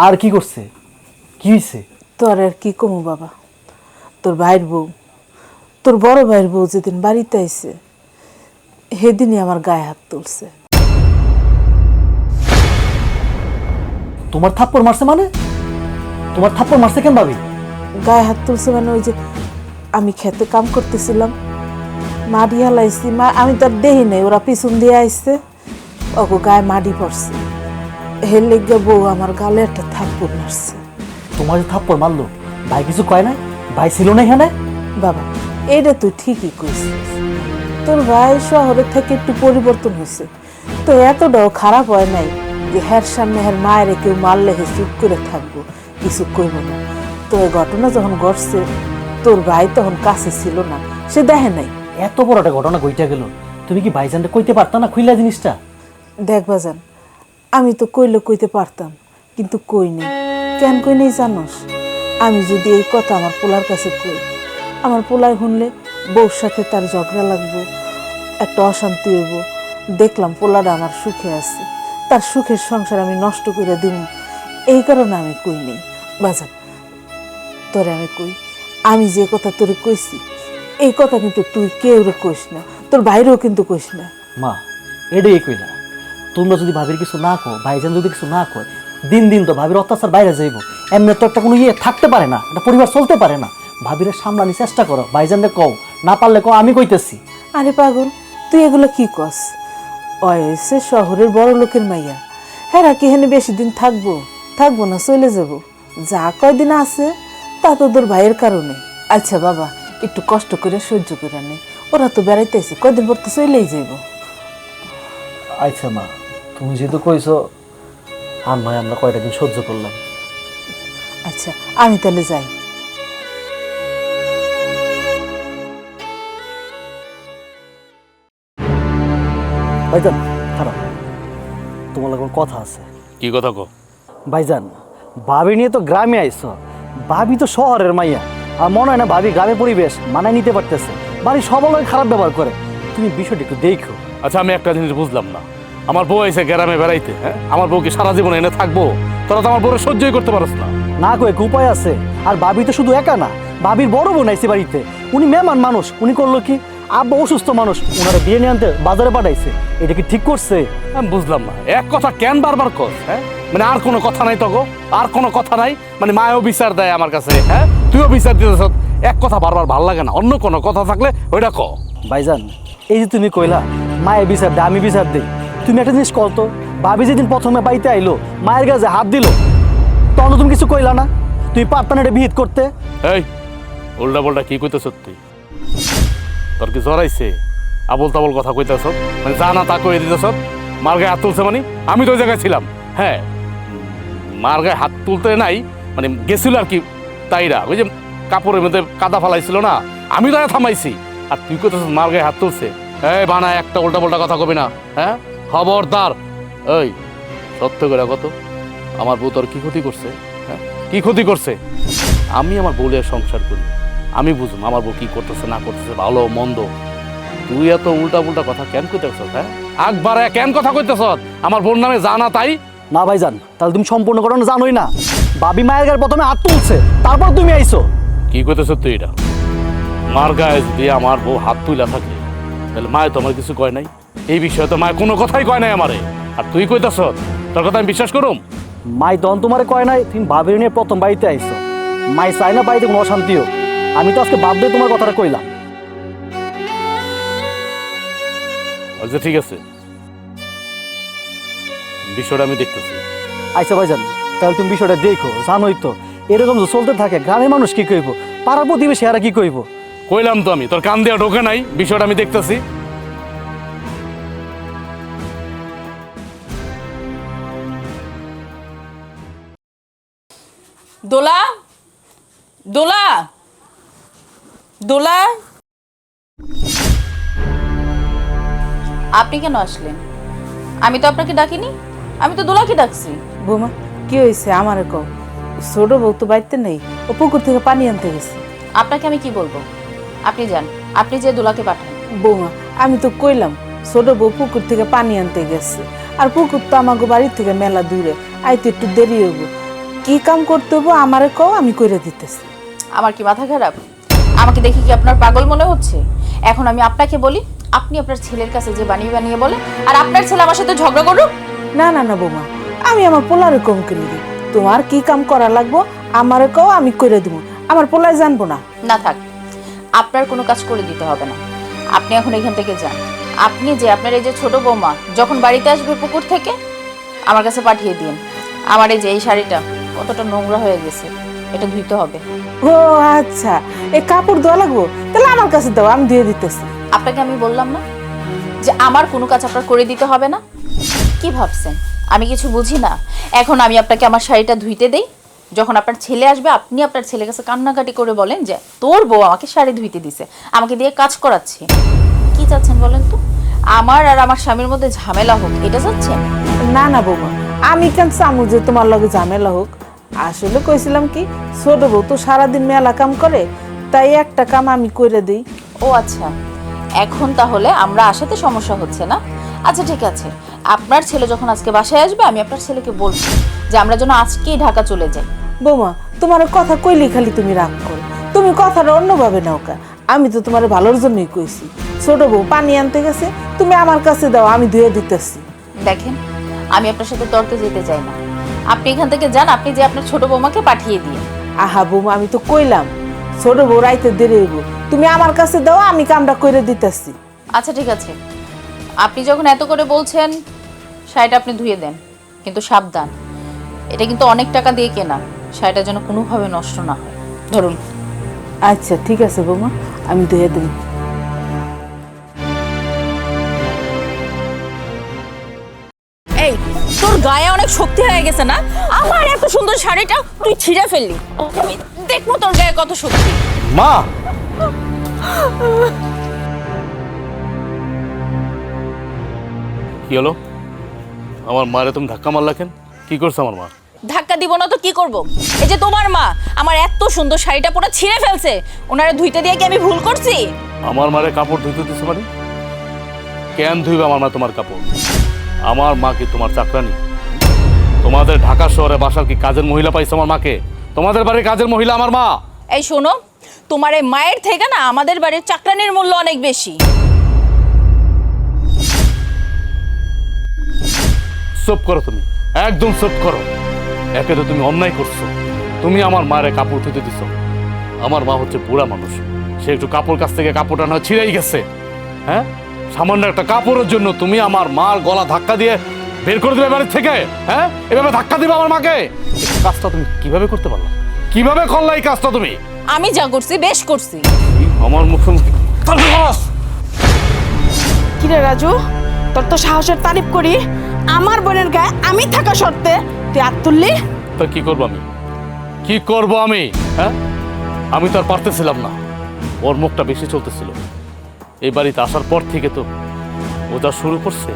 আর কি করছে? কি হয়েছে? তোর আর কি কমু বাবা, তোর ভাইয়ের বউ, তোর বড় ভাইয়ের বউ যেদিন বাড়িতে আইছে, সেদিনই আমার গায়ে হাত তুলছে। তোমার থাপ্পড় মারছে মানে? তোমার থাপ্পড় মারছে কেন ভাবি? গায়ে হাত তুলছে মানে ওই যে আমি খেতে কাম করতেছিলাম, মাটি হালাইছি, আমি তো আর দেহি নাই, ওরা পিছন দিয়ে আইছে, ওকে গায়ে মাটি পড়ছে, হের লেগে বউ আমার গালে একটা থাপ্পড় মারছে। তোমার যে থাপ্পড় মারলো, ভাই কিছু কয় না? ভাই ছিল না এখানে? বাবা এইটা তুই ঠিকই কইছিস, তোর ভাই শহরে থেকে একটু পরিবর্তন হয়েছে, তো এতটাও খারাপ হয় নাই যে হ্যার সামনে হ্যার মায়ের কেউ মারলে হে চুপ করে থাকবো, কিছু কইব না। তো এই ঘটনা যখন ঘটছে, তোর ভাই তখন কাছে ছিল না, সে দেখে নাই। এত বড় একটা ঘটনা ঘইটা গেল, তুমি কি ভাইজানটা কইতে পারতা না খুইলা জিনিসটা? দেখ বাজান, আমি তো কইলে কইতে পারতাম, কিন্তু কই নেই। কেন কই নেই জানোস? আমি যদি এই কথা আমার পোলার কাছে কই, আমার পোলায় শুনলে বউর সাথে তার ঝগড়া লাগবো, একটা অশান্তি হইব। দেখলাম পোলাটা আমার সুখে আছে, তার সুখের সংসার আমি নষ্ট করে দিব, এই কারণে আমি কই নেই। বাজান তোরে আমি কই, আমি যে কথা তোরে কইছি, এই কথা কিন্তু তুই কেউ কইস না, তোর বাইরেও কিন্তু কইস না। মা এটাই কইলা, তোমরা যদি ভাবির কিছু না কো, ভাইজান যদি কিছু না কয়, দিন দিন তো ভাবির অত্যাচার বাইরে যাইব। এমনি তো একটা কোনো ইয়ে থাকতে পারে না, একটা পরিবার চলতে পারে না। ভাবিরে সামলানি চেষ্টা করো, ভাইজানরে কও, না পারলে কও আমি কইতেছি। আরে পাগল, তুই এগুলো কি কস? হয়েছে শহরের বড় লোকের মাইয়া, হ্যাঁ কি হেনে বেশি দিন থাকবো? থাকবো না, চলে যাব। যা কয়দিন আছে তা তো তোর ভাইয়ের কারণে। আচ্ছা বাবা, একটু কষ্ট করে সহ্য করে নে, ওরা তো বেড়াইতেছে, কয়দিন পর তো চলেই যাইব। আচ্ছা মা, তুমি যেহেতু কইছো, আর নয় আমরা কয়টা দিন সহ্য করলাম। আচ্ছা আমি তাহলে যাই। ভাইজান খারাপ, তোমার লাগে কথা আছে। কি কথা কো? ভাইজান, ভাবি নিয়ে তো গ্রামে আইছো, ভাবি তো শহরের মাইয়া, আর মনে হয় না ভাবি গ্রামের পরিবেশ মানায় নিতে পারতেছে, বাড়ির সবার লগে খারাপ ব্যবহার করে। তুমি বিষয়টা একটু দেখো। আচ্ছা আমি একটা জিনিস বুঝলাম না, আমার বউ এসে গ্রামে বেড়াইতে, হ্যাঁ আমার বউকে সারা জীবন এনে থাকবো? তোরা তো আমার বউরে সহ্যই করতে পারস না। না কয়ে উপায় আছে। আর ভাবি তো শুধু একা না, ভাবির বড় বোন আইছে বাড়িতে, উনি মেহমান মানুষ, উনি করলো কি, আব্বা অসুস্থ মানুষ, ওনারা বিয়ে নিয়ে আনতে বাজারে পাঠাইছে। এটা কি ঠিক করছে? আমি বুঝলাম না, এক কথা কেন বারবার কর? হ্যাঁ মানে আর কোনো কথা নাই তো গো? আর কোনো কথা নাই মানে? মায়ও বিচার দেয় আমার কাছে, হ্যাঁ তুইও বিচার দিতেছ, এক কথা বারবার ভাল লাগে না, অন্য কোনো কথা থাকলে ওইটা ক। ভাইজান এই যে তুমি কইলা মায়ের বিচার দেয়, আমি বিচার দিই, তুমি একটা জিনিস কর তো, ভাবি যেদিন প্রথমে বাড়িতে আইলো, মায়ের কাছে হাত দিল, তখন তুমি কিছু কইলা না? তুই পারতা না এটা বিহিত করতে? এই উল্টা পাল্টা কি কইতেছ তুই? তোর কি জ্বরাইছে? আবল তাবল কথা কইতেছ, মানে যা না তা কয়ে দিতেছ। মার গায়ে হাত তুলছে মানে আমি তো ওই জায়গায় ছিলাম। হ্যাঁ, মার গায়ে হাত তুলতে নাই মানে গেছিল আর কি তাইরা, ওই যে কাপড়ের মধ্যে কাদা ফালাইছিল না, আমি তো থামাইছি। আর তুই কোথাও মার গায়ে হাত তুলছে? এই বানা, একটা উল্টা পাল্টা কথা কবি না, হ্যাঁ খবরদার। এই সত্য করে কত আমার বউ তোর কি ক্ষতি করছে? হ্যাঁ, কি ক্ষতি করছে? আমি আমার বউলের সংসার করি, আমি বুঝুম আমার বউ কি করতেছে না করতেছে, ভালো মন্দ। তুই এত উল্টা পুল্টা কথা কেন কইতেছ? হ্যাঁ, একবারে কেন কথা কইতেছ? আমার বোন নামে জানা তাই না ভাইজান, তাহলে তুমি সম্পূর্ণ ঘটনা জানোই না। ভাবি মায়ের গায়ে প্রথমে হাত তুলছে, তারপর তুমি আইছো। কি কইতেছ তুই? এটা মার গায়ে যদি আমার বউ হাত তুইলা থাকে তাহলে মায় তো আমার কিছু কয় নাই, এই বিষয়ে তো মায় কোনো কথাই কয় নাই আমারে। আর তুই কইতেছ, তোর কথা আমি বিশ্বাস করুম? মাই দন তোমারে কয় নাই, তুমি ভাবির নিয়ে প্রথম বাড়িতে আইছো। মাই চাই না বাড়িতে কোনো অশান্তিও। আমি তো আজকে বাধ্য হয়ে তোমার কথাটা কইলাম। আচ্ছা ঠিক আছে, বিষয়টা আমি দেখতেছি। আচ্ছা ভাইজান, তাহলে তুমি বিষয়টা দেখো। জানোই তো এরকম যদি চলতে থাকে গ্রামের মানুষ কি কইব, পাড়ার প্রতিবেশী এরা কি কইব? কইলাম তো আমি, তোর কান দেওয়া ঢোকে নাই, বিষয়টা আমি দেখতেছি। দোলা, দোলা, দোলা, আপনি কেন আসলেন? আমি তো আপনাকে ডাকিনি, আমি তো দোলাকে ডাকছি। বৌমা কি হয়েছে আমারে কও। ছোট বউ তো বাড়িতে নেই, ও পুকুর থেকে পানি আনতে গেছে। আপনাকে আমি কি বলবো? আপনি যান, আপনি যে দোলাকে পাঠান। বৌমা আমি তো কইলাম ছোট বউ পুকুর থেকে পানি আনতে গেছে, আর পুকুর তো আমাকে বাড়ির থেকে মেলা দূরে, আইতে একটু দেরি হইব। কি কাম করতে হবো আমারে কও, আমি কইরা দিতেছি। আমার কি মাথা খারাপ? আমাকে দেখে কি আপনার পাগল মনে হচ্ছে? এখন আমি আপনাকে বলি, আপনি আপনার ছেলের কাছে যে বানিয়ে বানিয়ে বলে, আর আপনার ছেলে আমার সাথে ঝগড়া করুক। না না না বৌমা, আমি আমার পোলারে কম কিনে দিই। তোমার কি কাম করা লাগবো আমারে কও, আমি কইরা দিব। আমার পোলায় জানবো না। না থাক, আপনার কোনো কাজ করে দিতে হবে না। আপনি এখন এখান থেকে যান। আপনি যে আপনার এই যে ছোট বৌমা যখন বাড়িতে আসবে পুকুর থেকে, আমার কাছে পাঠিয়ে দিন। আমার এই যে এই শাড়িটা কতটা নোংরা হয়ে গেছে, এটা ধুইতে হবে। ও আচ্ছা, এই কাপড় ধোয়া লাগবো, তাহলে আমার কাছে দাও, আমি ধুয়ে দিতেছি। আপনাকে আমি বললাম না যে আমার কোনো কাজ আপনার করে দিতে হবে না? কি ভাবছেন আমি কিছু বুঝি না? এখন আমি আপনাকে আমার শাড়িটা ধুইতে দেই, যখন আপনার ছেলে আসবে আপনি আপনার ছেলের কাছে কান্নাকাটি করে বলেন যে তোর বউ আমাকে শাড়ি ধুইতে দিছে, আমাকে দিয়ে কাজ করাচ্ছে। কি চাচ্ছেন বলেন তো? আমার আর আমার স্বামীর মধ্যে ঝামেলা হোক, এটা চাচ্ছেন? না না বৌমা, আমি কেন চামু যে তোমার লগে ঝামেলা হোক। আসলে কইছিলাম কি, ছোট বউ তো সারাদিন মেলা কাম করে, তাই একটা কাম আমি করে দিই। ও আচ্ছা, এখন তাহলে আমরা আসাতে সমস্যা হচ্ছে না? আচ্ছা ঠিক আছে, আপনার ছেলে যখন আজকে বাসায় আসবে আমি আপনার ছেলেকে বলবো যে আমরা যেন আজকেই ঢাকা চলে যাই। বৌমা তোমার কথা কইলি খালি তুমি রাগ করো, তুমি কথাটা অন্যভাবে নাও কা। আমি তো তোমার ভালোর জন্যই কইছি। ছোট বউ পানি আনতে গেছে, তুমি আমার কাছে দাও, আমি ধুয়ে দিতেছি। দেখেন, আমি আপনার সাথে তর্কে যেতে চাই না। আপনি এখান থেকে যান, আপনি যে আপনার ছোট বৌমাকে পাঠিয়ে দিন। আহা বৌমা, আমি তো কইলাম ছোট বউ রাইতে দেরি হইব, তুমি আমার কাছে দাও, আমি কামটা করে দিতেছি। আচ্ছা ঠিক আছে, আপনি যখন এত করে বলছেন শাড়িটা আপনি ধুয়ে দেন, কিন্তু সাবধান, এটা কিন্তু অনেক টাকা দিয়ে কেনা, শাড়িটা যেন কোনোভাবে নষ্ট না হয়। ধরুন। আচ্ছা ঠিক আছে বৌমা, আমি ধুয়ে দেব। এই তোর গায়ে অনেক শক্তি হয়ে গেছে না? আমার এত সুন্দর শাড়িটা তুই ছিঁড়ে ফেললি। আমি দেখবো তোর গায়ে কত শক্তি। মা, কি হলো? আমার মারে তুমি ধাক্কা মারলা কেন? কি করছে আমার মা? ধাক্কা দিব না তো কি করব? এই যে তোমার মা আমার এত সুন্দর শাড়িটা পুরো ছিঁড়ে ফেলছে, ওনারে ধুইতে দিয়ে কি আমি ভুল করছি? আমার মারে কাপড় ধুইতে দিছে মানে? কেন ধুইবে আমার মা তোমার কাপড়? আমার মা কি তোমার চাকরানি? তোমাদের ঢাকা শহরে বাসার কি কাজের মহিলা পাইছো আমার মাকে? তোমাদের বাড়ির কাজের মহিলা আমার মা। এই শোনো, তোমার এই মায়ের থেকে না আমাদের বাড়ির চাকরানির মূল্য অনেক বেশি। চুপ করো তুমি, একদম চুপ করো। একে তো তুমি অন্যায় করছো, তুমি আমার মারে কাপড় ধুতে দিছো। আমার মা হচ্ছে বুড়া মানুষ, সে একটু কাপড় কাছ থেকে কাপড়টা না ছিঁড়েই গেছে। হ্যাঁ, সামান্য একটা কাপড়ের জন্য তুমি আমার মার গলা ধাক্কা দিয়ে বের করে দিবে বাড়ির থেকে? হ্যাঁ, এভাবে ধাক্কা দিবে আমার মাকে? এই কাজটা তুমি কিভাবে করতে পারলা? কিভাবে করলা এই কাজটা তুমি? আমি যা করছি বেশ করছি। আমার মুখে কিরে রাজু, তোর তো সাহসের তারিফ করি, আমার বোনের গায়ে আমি থাকা শর্তে তুই হাত তুললি। তা কি করবো আমি, কি করব আমি? হ্যাঁ, আমি তো আর পারতেছিলাম না, ওর মুখটা বেশি চলতেছিল। এই বাড়িতে আসার পর থেকে তো ও যা শুরু করছে,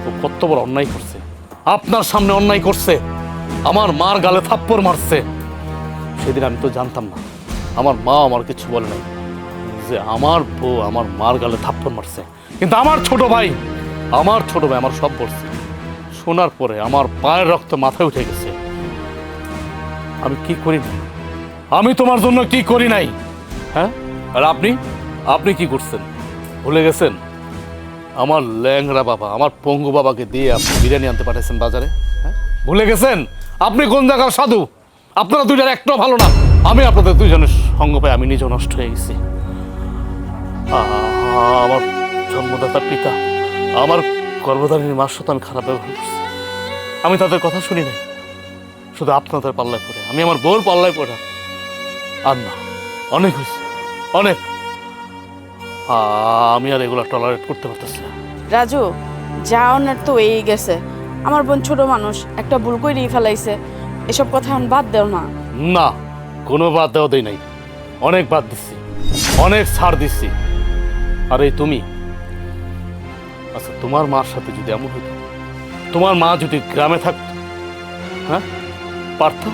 ও কত বড় অন্যায় করছে, আপনার সামনে অন্যায় করছে, আমার মার গালে থাপ্পড় মারছে। সেদিন আমি তো জানতাম না, আমার মা আমার কিছু বলে নাই যে আমার বউ আমার মার গালে থাপ্পড় মারছে, কিন্তু আমার ছোট ভাই আমার সব বলছে। শোনার পরে আমার পায়ের রক্ত মাথায় উঠে গেছে। আমি কি করি নাই, আমি তোমার জন্য কি করি নাই? হ্যাঁ, আর আপনি আপনি কি করছেন ভুলে গেছেন? আমার ল্যাংড়া বাবা, আমার পঙ্গু বাবাকে দিয়ে আপনি বিরিয়ানি আনতে পাঠাইছেন বাজারে। হ্যাঁ, ভুলে গেছেন? আপনি কোন জায়গার সাধু? আপনারা দুইটার একটাও ভালো না। আমি আপনাদের দুইজনের সঙ্গ পাই আমি নিজেও নষ্ট হয়ে গেছি। আমার জন্মদাতা পিতা, আমার গর্ভধারিণীর মার সাথে আমি খারাপ ব্যবহার করছি। আমি তাদের কথা শুনি নাই, শুধু আপনাদের পাল্লায় পড়ে, আমি আমার বউর পাল্লায় পড়া। আর না, অনেক হয়েছে, অনেক। আমি আর এগুলো টলারেট করতে পারতেছি না। রাজু, যা অন্যের তো এই গেছে। আমার বোন ছোট মানুষ, একটা ভুল করেই ফেলাইছে। এসব কথা এখন বাদ দেও না। না, কোনো বাদ দেওয়া দেই নাই, অনেক বাদ দিচ্ছি, অনেক ছাড় দিচ্ছি। আর এই তুমি, আচ্ছা তোমার মার সাথে যদি এমন হতো, তোমার মা যদি গ্রামে থাকতো, হ্যাঁ পারতো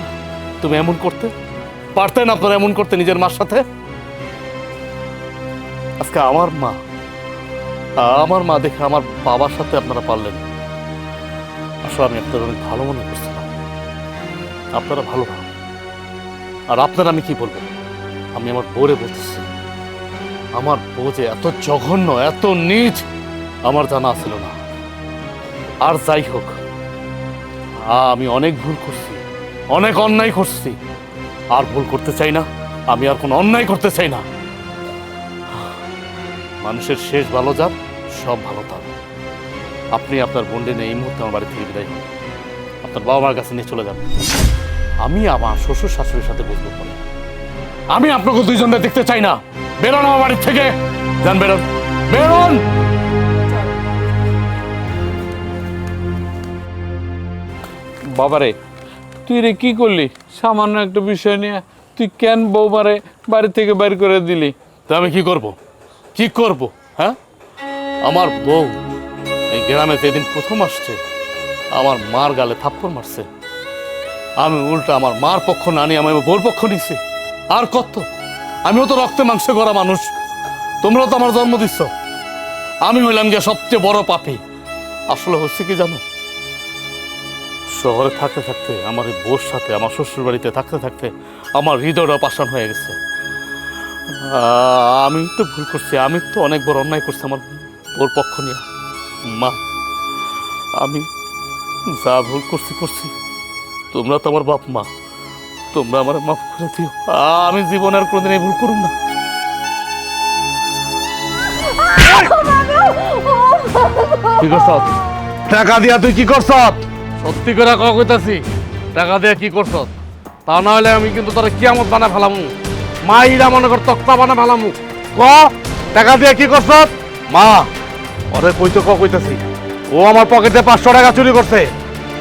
তুমি এমন করতে? পারতেন আপনারা এমন করতে নিজের মার সাথে? আজকে আমার মা দেখে আমার বাবার সাথে আপনারা পারলেন। আসলে আমি আপনাদের অনেক ভালো মনে করছিলাম, আপনারা ভালো ভালো। আর আপনারা আমি কি বলবো, আমি আমার বউরে বলতেছি, আমার বউ যে এত জঘন্য, এত নীচ আমার জানা ছিল না। আর যাই হোক, আমি অনেক ভুল করছি, অনেক অন্যায় করছি, আর ভুল করতে চাই না, আমি আর কোনো অন্যায় করতে চাই না। মানুষের শেষ ভালো যার, সব ভালো তার। আপনি আপনার বোনকে নিয়ে এই মুহূর্তে আমার বাড়ি থেকে বিদায় হন, আপনার বাবা মার কাছে নিয়ে চলে যান। আমি আমার শ্বশুর শাশুড়ির সাথে বসবো পরে। আমি আপনাকে দুইজনকে দেখতে চাই না। বেরোন আমার বাড়ির থেকে, যান, বেরোন, বেরোন। বাবারে, তুই রে কি করলি? সামান্য একটা বিষয় নিয়ে তুই কেন বৌমারে বাড়ি থেকে বাইর করে দিলি? তা আমি কি করব, কি করব? হ্যাঁ, আমার বউ এই গ্রামে যেদিন প্রথম আসছে আমার মার গালে থাপ্পড় মারছে। আমি উল্টা আমার মার পক্ষ না নিয়ে আমি বউর পক্ষ নিচ্ছি। আর কত? আমিও তো রক্তে মাংসে করা মানুষ, তোমরাও তো আমার জন্ম দিচ্ছ। আমি হইলাম গিয়ে সবচেয়ে বড় পাপী। আসলে হচ্ছে কি জানো, শহরে থাকতে থাকতে আমার এই বউর সাথে, আমার শ্বশুর বাড়িতে থাকতে থাকতে আমার হৃদয়টা পাষাণ হয়ে গেছে। আমি তো ভুল করছি, আমি তো অনেক বড় অন্যায় করছি আমার বউর পক্ষ নিয়ে। মা, আমি যা ভুল করছি, তোমরা তো আমার বাপ মা, তোমরা আমার মাফ করে দিও। আমি জীবনে আর কোনোদিন এই ভুল করুন না। কি করছ? টাকা দিয়া তুই কি করছ? সত্যি করে কইতাছি, টাকা দিয়া কি করছ? তা না হলে আমি কিন্তু তোরা কিয়ামত বানা ফেলামু, মাইরা মনে কর তক্তা বানা ফেলামু। ক টাকা দিয়া কি করছ? মা, ওরে কইতাছি, ও আমার পকেটে 500 টাকা চুরি করছে।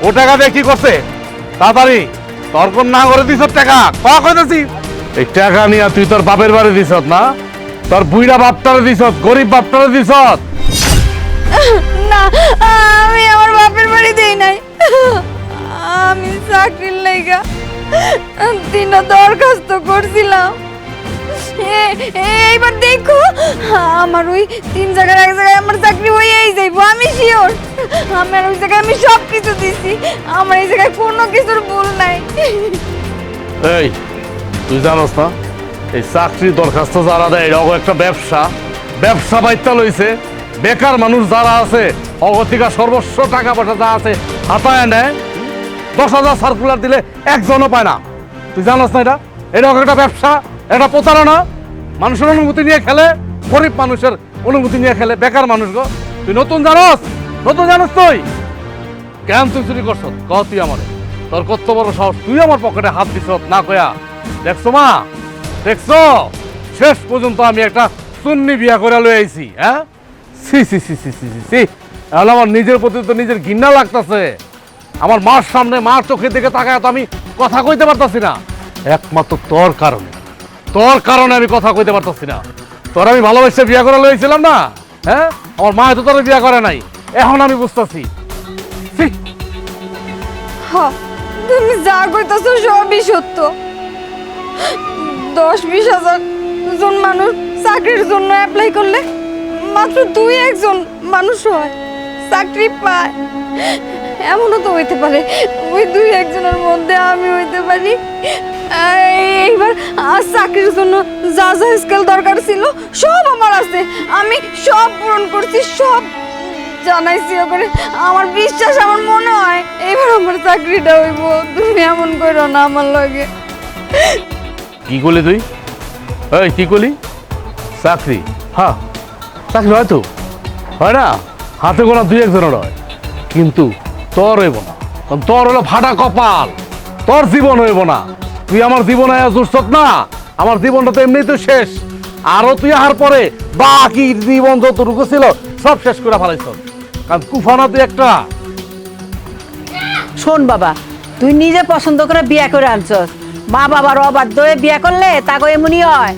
ও টাকা দিয়ে কি করছে? তাড়াতাড়ি তর্ক না করে দিছ টাকা। কইতাছি এই টাকা নিয়ে তুই তোর বাপের বাড়ি দিছ না? তোর বুইড়া বাপটারে দিছ, গরিব বাপটারে দিছ? না, আমি আমার বাপের বাড়ি দেই নাই। আমি চাকরির লাইগা 3টা দরখাস্ত করছিলাম। এইবার দেখো, আমার ওই 3 জায়গায় এক জায়গায় আমার চাকরি হয়েই যাইবো, আমি শিওর। আমার ওই জায়গায় আমি সব কিছু দিছি, আমার এই জায়গায় কোনো কিছুর ভুল নাই। এই তুই জানোস না, এই চাকরির দরখাস্ত যারা দেয় এটা একটা ব্যবসা বাইত্যা লইছে। বেকার মানুষ যারা আছে অগতিকা সর্বস্ব টাকা পয়সা যা আছে হাতায় নেয়। 10,000 সার্কুলার দিলে একজনও পায় না। তুই জানোস না এটা একটা ব্যবসা, এটা প্রতারণা। মানুষের অনুমতি নিয়ে খেলে, গরিব মানুষের অনুমতি নিয়ে খেলে, বেকার মানুষ গো। তুই নতুন জানোস তুই কেন তুই চুরি করছ? ক তুই আমারে, তোর কত বড় সাহস, তুই আমার পকেটে হাত দিছ না কয়া? দেখছো মা, দেখছো শেষ পর্যন্ত আমি একটা সুন্নি বিয়া করে লই আইছি। হ্যাঁ, C C C C C C, এখন আমার নিজের প্রতি তো নিজের ঘৃণা লাগতেছে। আমার মার সামনে মার চোখের দিকে তাকায় তো আমি কথা কইতে পারতাছি না, একমাত্র তোর কারণে আমি কথা কইতে পারতাছি না। তোর আমি ভালোবেসে বিয়ে করে লইছিলাম না, হ্যাঁ? আমার মা তো তোর বিয়ে করে নাই, এখন আমি বুঝতেছি। তুমি যা কইতাছো সবই সত্য। 10-20 হাজার জন মানুষ চাকরির জন্য অ্যাপ্লাই করলে মাত্র 2-1 মানুষ হয় চাকরি পায়। এমনও তো হইতে পারে ওই 2-1 জনের মধ্যে আমি হইতে পারি। এইবার চাকরির জন্য যা যা স্কিল দরকার ছিল সব আমার আছে, আমি সব পূরণ করছি, সব জানাইছি করে। আমার বিশ্বাস, আমার মনে হয় এবার আমার চাকরিটা হইব। তুমি এমন করো না আমার লগে। কি করলি তুই? এই কি করলি? চাকরি? হ্যাঁ, চাকরি হয়তো হয় না, হাতে গোনা 2-1 জনের হয়, কিন্তু তোর হইব না। কারণ তোর হলো ফাটা কপাল, তোর জীবন হইব না। তুই আমার জীবনে জুড়ছত না, আমার জীবনটা তো এমনিই তো শেষ। আরো তুই আহার পরে বাকি জীবন যতটুকু ছিল সব শেষ করে ফেলাইছ, কারণ কুফানা তুই একটা। শোন বাবা, তুই নিজে পছন্দ করে বিয়ে করে আনছস, মা বাবার অবাধ্য হয়ে বিয়ে করলে তাকে এমনই হয়।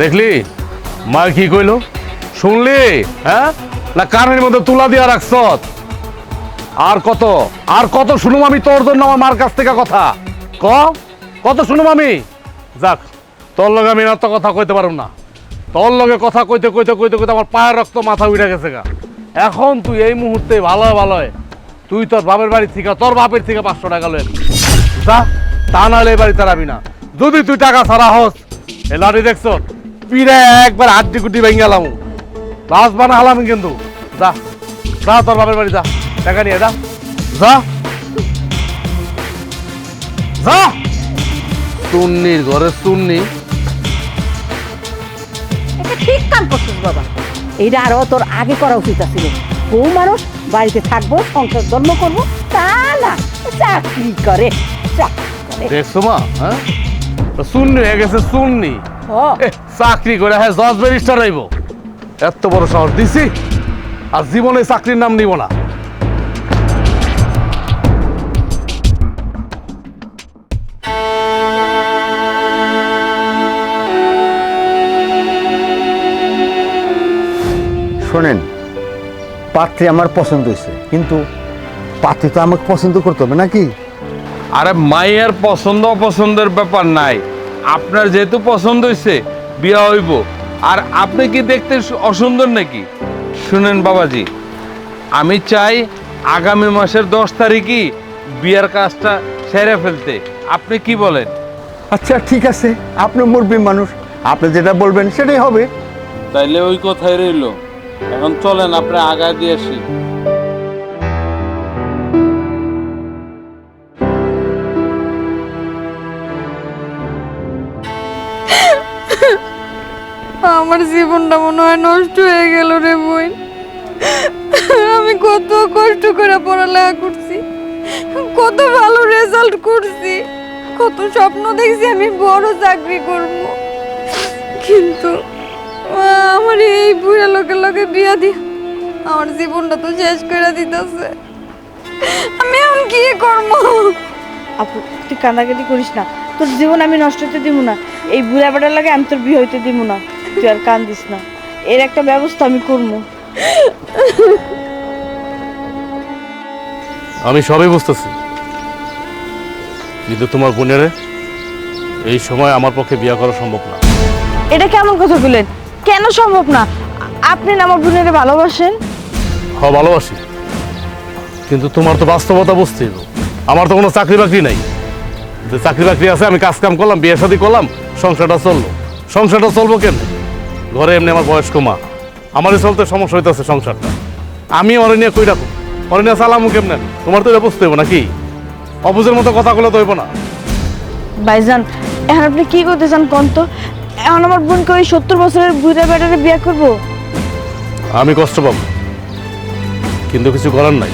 দেখলি মা কি কইলো? শুনলি? হ্যাঁ, না কানের মধ্যে তুলা দিয়া রাখছ? আর কত শুনুম আমি তোর জন্য আমার মার কাছ থেকে কথা? কত শুনুম আমি? যাক, তোর লগে আমি না তো কথা কইতে পারুম না। তোর লগে কথা কইতে কইতে কইতে কইতে আমার পায়ের রক্ত মাথা উঠে গেছে গা। এখন তুই এই মুহূর্তে ভালো তুই তোর বাপের বাড়ি থেকে, তোর বাপের থেকে 500 টাকা লয়ে যা, তা নাহলে এই বাড়িতে রাবি না। যদি তুই টাকা ছাড়া হস, এ লাঠি দেখছ পিড়ে একবার আড্ডি কুটি ভেঙে গেলাম, লাশ বানা হলাম কিন্তু। যা যা তোর বাপের বাড়ি যা, টাকা নিয়ে যা যা যা। চুন্নির ঘরে চুন্নি। এটা ঠিক কাম করছিস বাবা, এইটা আরো তোর আগে করা উচিত ছিল। বউ মানুষ বাড়িতে থাকবো, সংসার জন্ম করবো, তা না চাকরি করে। দেখছো মা, হ্যাঁ চুন্নি হয়ে গেছে চুন্নি। চাকরি করে হ্যাঁ জজ ব্যারিস্টার হইব, এত বড় শহর দিছি, আর জীবনে চাকরির নাম নিব না। শোনেন, পাত্রী আমার পছন্দ হয়েছে, কিন্তু পাত্রী তো আমাকে পছন্দ করতে হবে নাকি? আরে মাইয়ার পছন্দ অপছন্দের ব্যাপার নাই, আপনার যেহেতু পছন্দ হয়েছে বিয়া হইব। আর আপনি কি দেখতে অসুন্দর নাকি? শুনেন বাবাজি, আমি চাই আগামী মাসের 10 তারিখই বিয়ার কাজটা সেরে ফেলতে। আপনি কি বলেন? আচ্ছা ঠিক আছে, আপনি মুরব্বী মানুষ, আপনি যেটা বলবেন সেটাই হবে। তাইলে ওই কথাই রইল। এখন চলেন আপনি আগায় দিয়ে আসি। আমার জীবনটা মনে হয় নষ্ট হয়ে গেল রে বোন। আমি কত কষ্ট করে পড়ালেখা করছি, কত ভালো রেজাল্ট করছি, কত স্বপ্ন দেখছি আমি বড় চাকরি করব, কিন্তু আমার এই বুড়া লোকের লগে বিয়া দিয়ে আমার জীবনটা তো শেষ করে দিতেছে। আমি এখন কি করবো? আপু তুই কান্নাকাটি করিস না, তোর জীবন আমি নষ্ট হতে দিব না। এই বুড়া বেটার লাগে আমি তোর বিয়ে হইতে দিব না, তুই আর কান্দিস না, এর একটা ব্যবস্থা আমি করবো। আমি সবই বুঝতেছি, কিন্তু তোমার বোনের এই সময় আমার পক্ষে বিয়ে করা সম্ভব না। এটা কেমন কথা বললেন? কেন সম্ভব না? আপনি না আমার বোনের ভালোবাসেন? হ্যাঁ ভালোবাসি, কিন্তু তোমার তো বাস্তবতা বুঝতেই হবে। আমার তো কোনো চাকরি বাকরি নাই, যে চাকরি বাকরি আছে আমি কাজ কাম করলাম, বিয়ে শাদী করলাম, সংসারটা চলবো কেন? ঘরে এমনি আমার বয়স্ক মা, আমারই চলতে সমস্যা হইতেছে সংসারটা। আমি ওরে নিয়ে কই রাখো, ওরে নিয়ে চালামু কেমনে? তোমার তো এটা বুঝতে হইব নাকি? অবুঝের মতো কথা বলে তো হইব না। ভাইজান এখন আপনি কি করতে চান কোন তো? এখন আমার বোনকে ওই 70 বছরের বুড়া বেটারে বিয়ে করবো? আমি কষ্ট পাবো, কিন্তু কিছু করার নাই,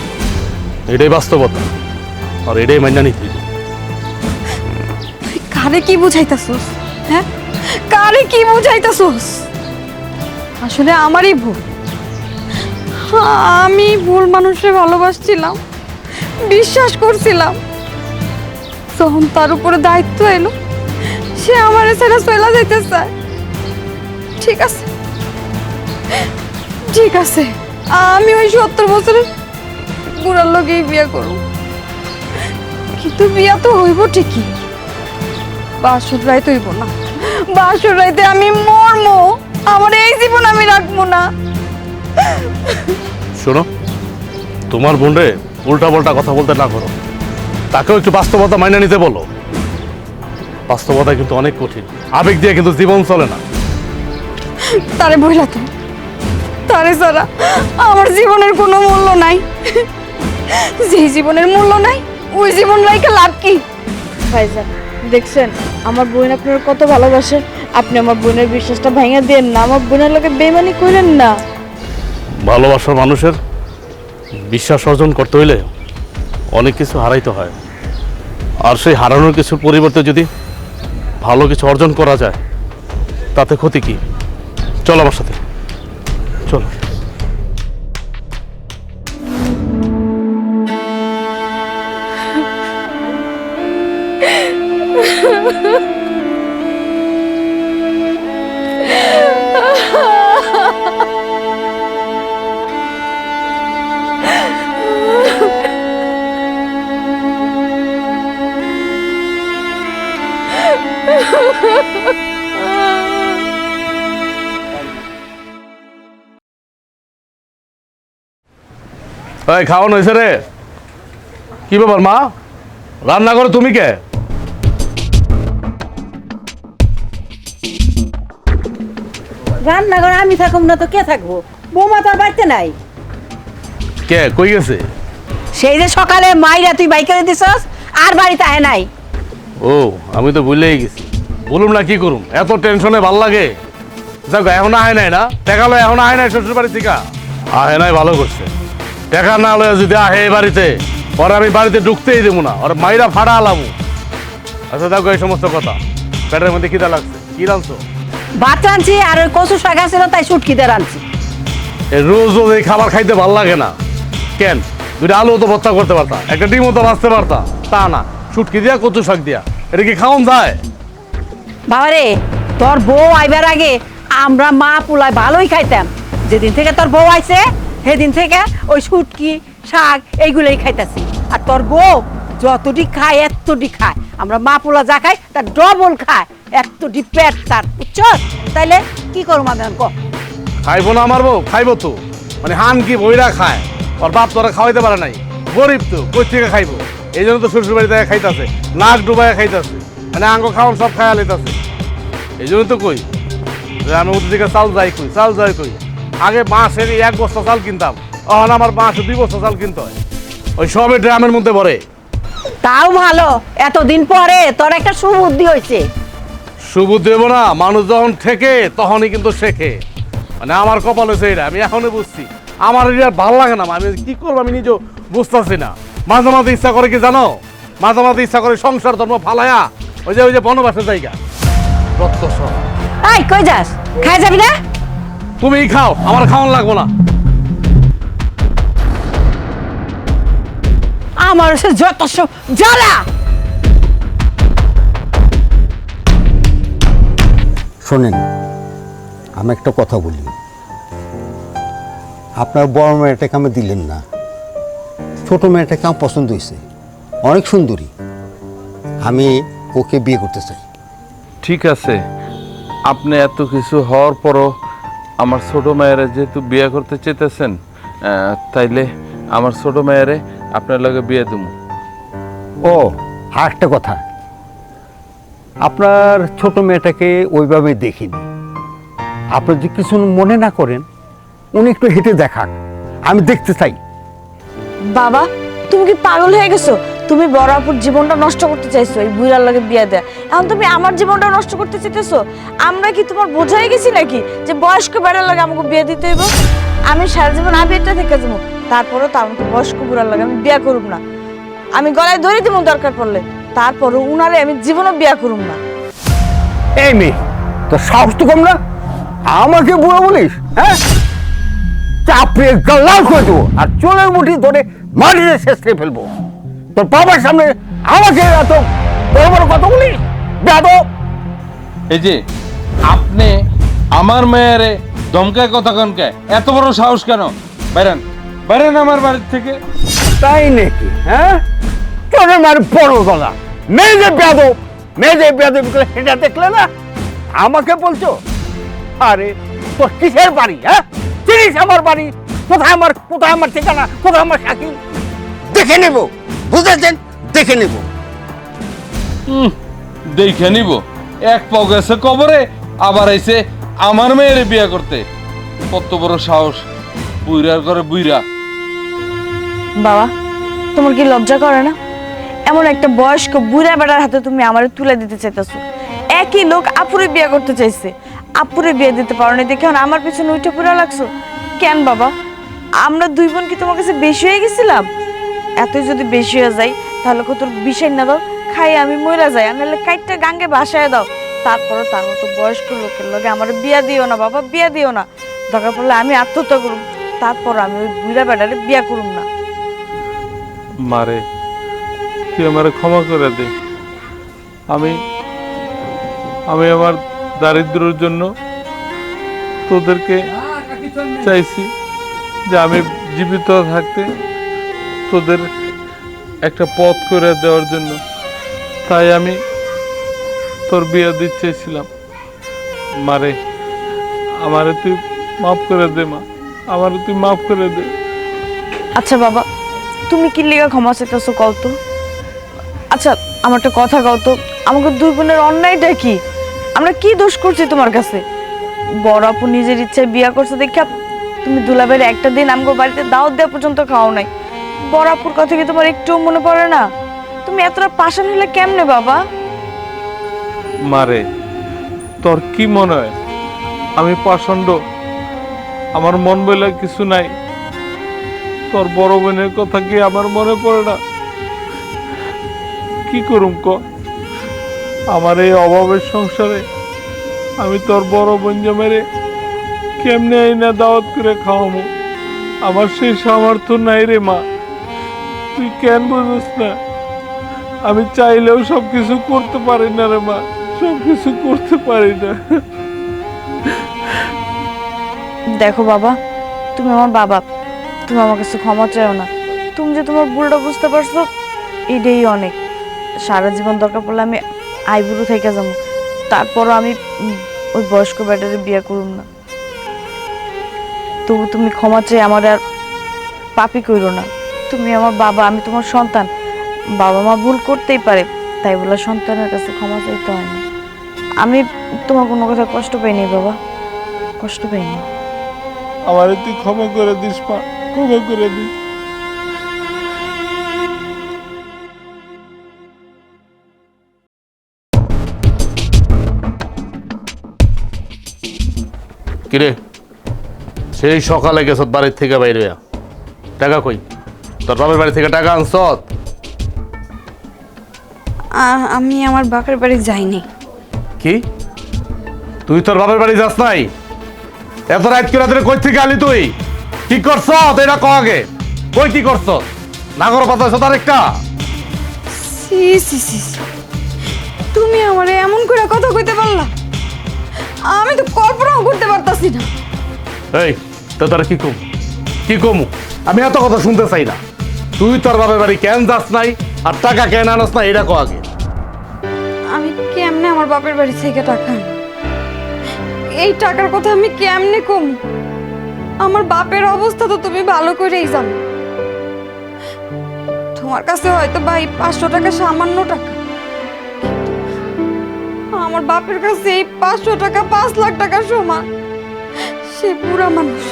এটাই বাস্তবতা, আর এটাই মাইনা নিতে হইব। তুই কারে কি বুঝাইতাছস? হ্যাঁ, কারে কি বুঝাইতাছস? আসলে আমারই ভুল, আমি ভুল মানুষে ভালোবাসছিলাম, বিশ্বাস করছিলাম। যখন তার উপরে দায়িত্ব এলো, সে আমার ছেড়ে চলে যেতে চায়। ঠিক আছে, ঠিক আছে, আমি ওই 70 বছরের বুড়ার লগেই বিয়ে করব। কিন্তু বিয়া তো হইব ঠিকই, বাসর রাইতে হইব না। বাসর রাইতে আমি মরমো, আমার এই জীবন আমি রাখবো না। শোনো, তোমার বোনরে উল্টা পাল্টা কথা বলতে না করো, তাকেও একটু বাস্তবতা মাইনে নিতে বলো। বাস্তবতা কিন্তু অনেক কঠিন, আবেগ দিয়ে কিন্তু জীবন চলে না। তারে বইলা তো, তারে ছাড়া আমার জীবনের কোনো মূল্য নাই। যে জীবনের মূল্য নাই, ওই জীবন রাইখা লাভ কি? ভাইজান দেখছেন আমার বোন আপনার কত ভালোবাসে, আপনি আমার বোনের বিশ্বাসটা ভাঙা দেন না, আমার বোনের লোকে বেমানি করেন না। ভালোবাসার মানুষের বিশ্বাস অর্জন করতে হইলে অনেক কিছু হারাইতে হয়, আর সেই হারানোর কিছুর পরিবর্তে যদি ভালো কিছু অর্জন করা যায় তাতে ক্ষতি কি? চলো আমার সাথে, চলো। এই খাওয়ানো হয়েছে রে? কি ব্যাপার মা, রান্না করো তুমি কে? রান্নাঘরে আমি থাকুম না তো কে থাকবো? বৌমা তো আর বাড়িতে নাই। কে কই গেছে? সেই যে সকালে মাইরা তুই বাইক করে দিছস, আর বাড়িতে আহে নাই। ও, আমি তো ভুলেই গেছি। বলুম না কি করুম, এত টেনশনে ভাল লাগে। যাক, এখন আহে নাই না, টেকালো এখন আহে নাই শ্বশুর বাড়ি থেকে? আহে নাই, ভালো করছে। টেকা না হলে যদি আহে এই বাড়িতে, পরে আমি বাড়িতে ঢুকতেই দেবো না, ওর মাইরা ফাড়া আলামু। আচ্ছা দেখো, এই সমস্ত কথা। পেটের মধ্যে খিদা লাগছে, কি রাঁধছো? ভাত রাঁধছি আর ওই কচু শাক ছিল তাই শুটকিতে রাঁধছি। এই রোজ রোজ এই খাবার খাইতে ভাল লাগে না। কেন, দুইটা আলু তো ভর্তা করতে পারতা, একটা ডিমও তো ভাজতে পারতা, তা না, শুটকি দিয়া কচু শাক দিয়া। এটা কি খাওয়ান যায়? বাবারে, তোর বউ আইবার আগে আমরা মা পোলায় ভালোই খাইতাম। যেদিন থেকে তোর বউ আইছে সেদিন থেকে ওই শুটকি শাক এইগুলোই খাইতাছি। আর তোর বউ যতটি খায় এতটি খায়, আমরা মা পোলা যা খাই তার ডবল খায়, এতটি পেট তার, বুঝছ? তাইলে কি করবো আমি ক? খাইবো না আমার বউ? খাইবো তো, মানে হান কি বইরা খায়, ওর বাপ তোরা খাওয়াইতে পারে নাই, গরিব তো, কই থেকে খাইবো? এই জন্য তো শ্বশুর বাড়ি থেকে খাইতেছে, নাক ডুবাই খাইতেছে, মানে আঙ্গ খাওয়ান সব খাইয়া লইতেছে। এই জন্য তো কই যে আমি ওদের দিকে চাল যাই কই, চাল যাই কই। আগে মাসের 1 বস্তা চাল কিনতাম, এখন আমার মাসে 2 বস্তা চাল কিনতে হয়। ওই সবে ড্রামের মধ্যে ভরে। তাও ভালো, এতদিন পরে তোর একটা সুবুদ্ধি হয়েছে। সুবুদ্ধ দেব না, মানুষ যখন ঠেকে তখনই কিন্তু শেখে। মানে আমার কপাল হয়েছে এটা, আমি এখনই বুঝছি। আমার এটা ভালো লাগে না, আমি কি করবো আমি নিজেও বুঝতেছি না। মাঝে মাঝে ইচ্ছা করে কি জানো, মাঝে মাঝে ইচ্ছা করে সংসার ধর্ম ফালায়া ওই যে বনবাসের জায়গা রক্ত সহ। এই কই যাস? খাই যাবি না? তুমি খাও, আমার খাওয়ান লাগবো না। আমার সে যত সব জ্বালা। শোনেন, আমি একটা কথা বলি। আপনার বড় মেয়েটাকে আমি দিলেন না, ছোট মেয়েটাকে আমার পছন্দ হয়েছে, অনেক সুন্দরী, আমি ওকে বিয়ে করতে চাই। ঠিক আছে, আপনি এত কিছু হওয়ার পরও আমার ছোট মেয়েরে যেহেতু বিয়ে করতে চেতেছেন, তাইলে আমার ছোট মেয়েরে আপনার লগে বিয়ে দেবো। ও, আর একটা কথা, আপনার ছোট মেয়েটাকে ওইভাবে দেখিনি। আপনি যদি কিছু মনে না করেন, উনি একটু হেঁটে দেখান, আমি দেখতে চাই। বাবা, তুমি কি পাগল হয়ে গেছো? তুমি বড় আপুর জীবনটা নষ্ট করতে চাইছো এই বুড়ার লগে বিয়ে দেয়া। এখন তুমি আমার জীবনটা নষ্ট করতে চাইতেছো? আমরা কি তোমার বোঝাই গেছি নাকি যে বয়স্ক বেড়ার লাগে আমাকে বিয়ে দিতে হইব? আমি সারা জীবন আবিরটা থেকে যাবো, তারপরেও তো আমাকে বয়স্ক বুড়ার লাগে আমি বিয়ে করুম না। আমি গলায় ধরে দিব দরকার পড়লে, তারপরও উনারে আমি জীবনও বিয়ে করুম না। এই মেয়ে, তোর সাহস তো কম না, আমাকে বুড়ো বলিস? হ্যাঁ, চাপড়ে গলাল করে দেবো আর চোরের মুঠি ধরে মাটিতে শেষ করে ফেলবো। তোর বাবার সামনে আমাকে এত বড় বড় কথা বলি বেয়াদব। এই যে আপনি আমার মেয়েরে ধমকায় কথা কনকে, এত বড় সাহস কেন? বাইরেন বাইরেন আমার বাড়ির থেকে। তাই নাকি? হ্যাঁ, চোরের মার বড় গলা, মেয়ে যে বেয়াদব, মেয়ে যে বেয়াদব সেটা দেখলে না আমাকে বলছো? আরে তোর কিসের বাড়ি? হ্যাঁ, চিনিস আমার বাড়ি কোথায়? আমার ঠিকানা কোথায়? আমার সাথী দেখে নেব, বুঝেছেন? দেখে নেব। দেখে নিব। এক পাও গেছে কবরে, আবার আইছে আমার মেয়েরে বিয়ে করতে। কত বড় সাহস! বুইরার করে বুইরা। বাবা, তোমার কি লজ্জা করে না? এমন একটা বয়স্ক বুড়া বেড়ার হাতে তুমি আমারে তুলে দিতে চাইতেছো। একই লোক আপুরে বিয়ে করতে চাইছে, আপুরে বিয়ে দিতে পারো না দেখে এখন আমার পিছনে উঠে পুরা লাগছো কেন? বাবা, আমরা দুই বোন কি তোমার কাছে বেশি হয়ে গেছিলাম? এতই যদি বেশি হয়ে যাই তাহলে তোর বিষয় না দাও, খাই আমি মরে যাই, নাহলে কাইটটা গাঙ্গে বাসায় দাও। তারপরও তার মতো বয়স্ক লোকের লগে আমার বিয়া দিও না বাবা, বিয়া দিও না। দরকার পড়লে আমি আত্মহত্যা করুম, তারপর আমি ওই বুড়া বেড়ারে বিয়া করুম না। মারে, তুই আমারে ক্ষমা করে দে। আমি আমার দারিদ্র্যের জন্য তোদেরকে চাইছি যে আমি জীবিত থাকতে তোদের একটা পথ করে দেওয়ার জন্য, তাই আমি তোর বিয়ে দিতে চেয়েছিলাম। মারে, আমারে তুই মাফ করে দে মা, আমারে তুই মাফ করে দে। আচ্ছা বাবা, তুমি কি লিগা ক্ষমা চাইতেছো কও তো? আচ্ছা আমার একটা কথা কও তো, আমাকে দুই বোনের অন্যায়টা কি? আমরা কি দোষ করছি তোমার কাছে? বড় আপু নিজের ইচ্ছায় বিয়া করছে দেখা তুমি দুলাবের একটা দিন আমগো বাড়িতে দাওয়াত দেওয়া পর্যন্ত খাও নাই। বড় আপুর কথা কি তোমার একটুও মনে পড়ে না? তুমি এতটা পাষাণ হলে কেমনে বাবা? মারে, তোর কি মনে হয় আমি পাষণ্ড? আমার মন বলে কিছু নাই। তোর বড় বোনের কথা কি আমার মনে পড়ে না? কি করুম ক? আমার এই অভাবের সংসারে আমি তোর বড় বোন জমেরে কেমনে আইনা দাওয়াত করে খাওয়াবো? আমার সেই সামর্থ্য নাই রে মা, তুই কেন বুঝিস না? আমি চাইলেও সবকিছু করতে পারি না রে মা, সবকিছু করতে পারি না। দেখো বাবা, তুমি আমার বাবা, তুমি আমার কাছে ক্ষমা চাইও না। তুমি যে তোমার ভুলটা বুঝতে পারছো এটাই অনেক। সারা জীবন দরকার পড়লে আমি আইবুড়ো থেকে যাবো, তারপরও আমি ওই বয়স্ক ব্যাটারে বিয়ে করুম না। তবু তুমি ক্ষমা চেয়ে আমার আর পাপি কইরো না। তুমি আমার বাবা, আমি তোমার সন্তান। বাবা মা ভুল করতেই পারে, তাই বলে সন্তানের কাছে ক্ষমা চাইতে হয় না। আমি তোমার কোনো কথা কষ্ট পাইনি বাবা, কষ্ট পাইনি। আমারে তুই ক্ষমা করে দিস মা, ক্ষমা করে দিস। কিরে, সেই সকালে গেছ বাড়ির থেকে বাইরে? টাকা কই? তোর বাবার বাড়ি থেকে টাকা আনছ? আমি আমার বাপের বাড়ি যাইনি। কি তুই তোর বাবার বাড়ি যাস নাই? এত রাত করে রাতে কই থেকে আলি তুই? কি করছ এটা ক আগে। কই কি করছ? নাগর পাতা তার একটা। সি সি সি, তুমি আমারে এমন করে কথা কইতে পারলা? আমি তো কল্পনাও করতে পারতাছি না। এই তো তার কি কম, কি কমু? আমি এত কথা শুনতে চাই না। তুই তোর বাবার বাড়ি কেন যাস নাই আর টাকা কেন আনস না এটা ক আগে। আমি কেমনে আমার বাপের বাড়ি থেকে টাকা আনি? এই টাকার কথা আমি কেমনে কম? আমার বাপের অবস্থা তো তুমি ভালো করেই জানো। তোমার কাছে হয়তো ভাই 500 টাকা সামান্য টাকা, আমার বাপের কাছে এই 500 টাকা 5 লাখ টাকার সমান। সে পুরা মানুষ,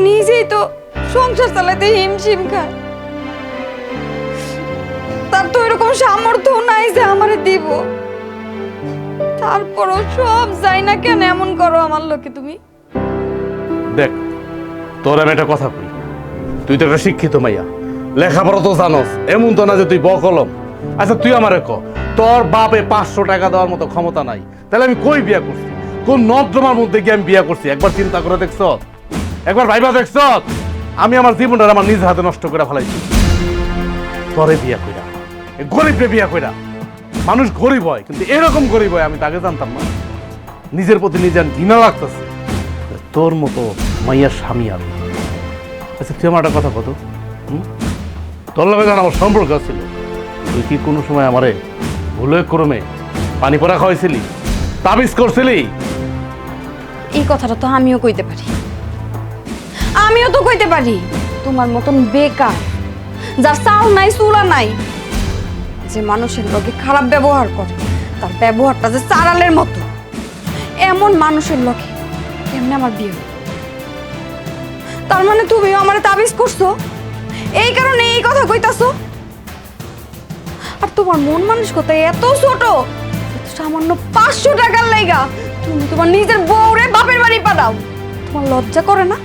নিজেই তো সংসার চালাতে হিমশিম খায়, তার তো এরকম সামর্থ্য নাই যে আমারে দিব। তারপরও সব যাই না কেন এমন করো আমার লোকে তুমি? দেখ, তোর আমি একটা কথা কই, তুই তো একটা শিক্ষিত মাইয়া, লেখাপড়া তো জানস, এমন তো না যে তুই বকলম। আচ্ছা তুই আমারে ক, তোর বাপে 500 টাকা দেওয়ার মতো ক্ষমতা নাই, তাহলে আমি কই বিয়া করছি? কোন নর্দমার মধ্যে গিয়ে আমি বিয়া করছি? একবার চিন্তা করে দেখছ? একবার ভাইবা দেখছ আমি আমার জীবনটা আমার নিজ হাতে নষ্ট করে ফেলাইছি তরে বিয়া কইরা গরিবরে বিয়া কইরা। মানুষ গরিব হয় কিন্তু এরকম গরিব হয় আমি তাকে জানতাম না। নিজের প্রতি নিজের ঘৃণা লাগতেছে তোর মতো মাইয়ার স্বামী আমি। আচ্ছা তুই আমার একটা কথা কত, তোর লগে যখন আমার সম্পর্ক ছিল তুই কি কোনো সময় আমারে ভুলে ক্রমে পানি পড়া খাওয়াইছিলি, তাবিজ করছিলি? এই কথাটা তো আমিও কইতে পারি, আমিও তো কইতে পারি তোমার মতন বেকার, যার চাল নাই চুলা নাই, যে মানুষের লোকে খারাপ ব্যবহার করে, তার ব্যবহারটা যে চারালের মতো, এমন মানুষের লোকে কেমনে আমার বিয়ে হলো? তার মানে তুমিও আমার তাবিজ করছো, এই কারণে এই কথা কইতাছো? আর তোমার মন মানসিকতা এত ছোট, সামান্য 500 টাকার লাইগা তুমি তোমার নিজের বউরে বাপের বাড়ি পাঠাও, তোমার লজ্জা করে না?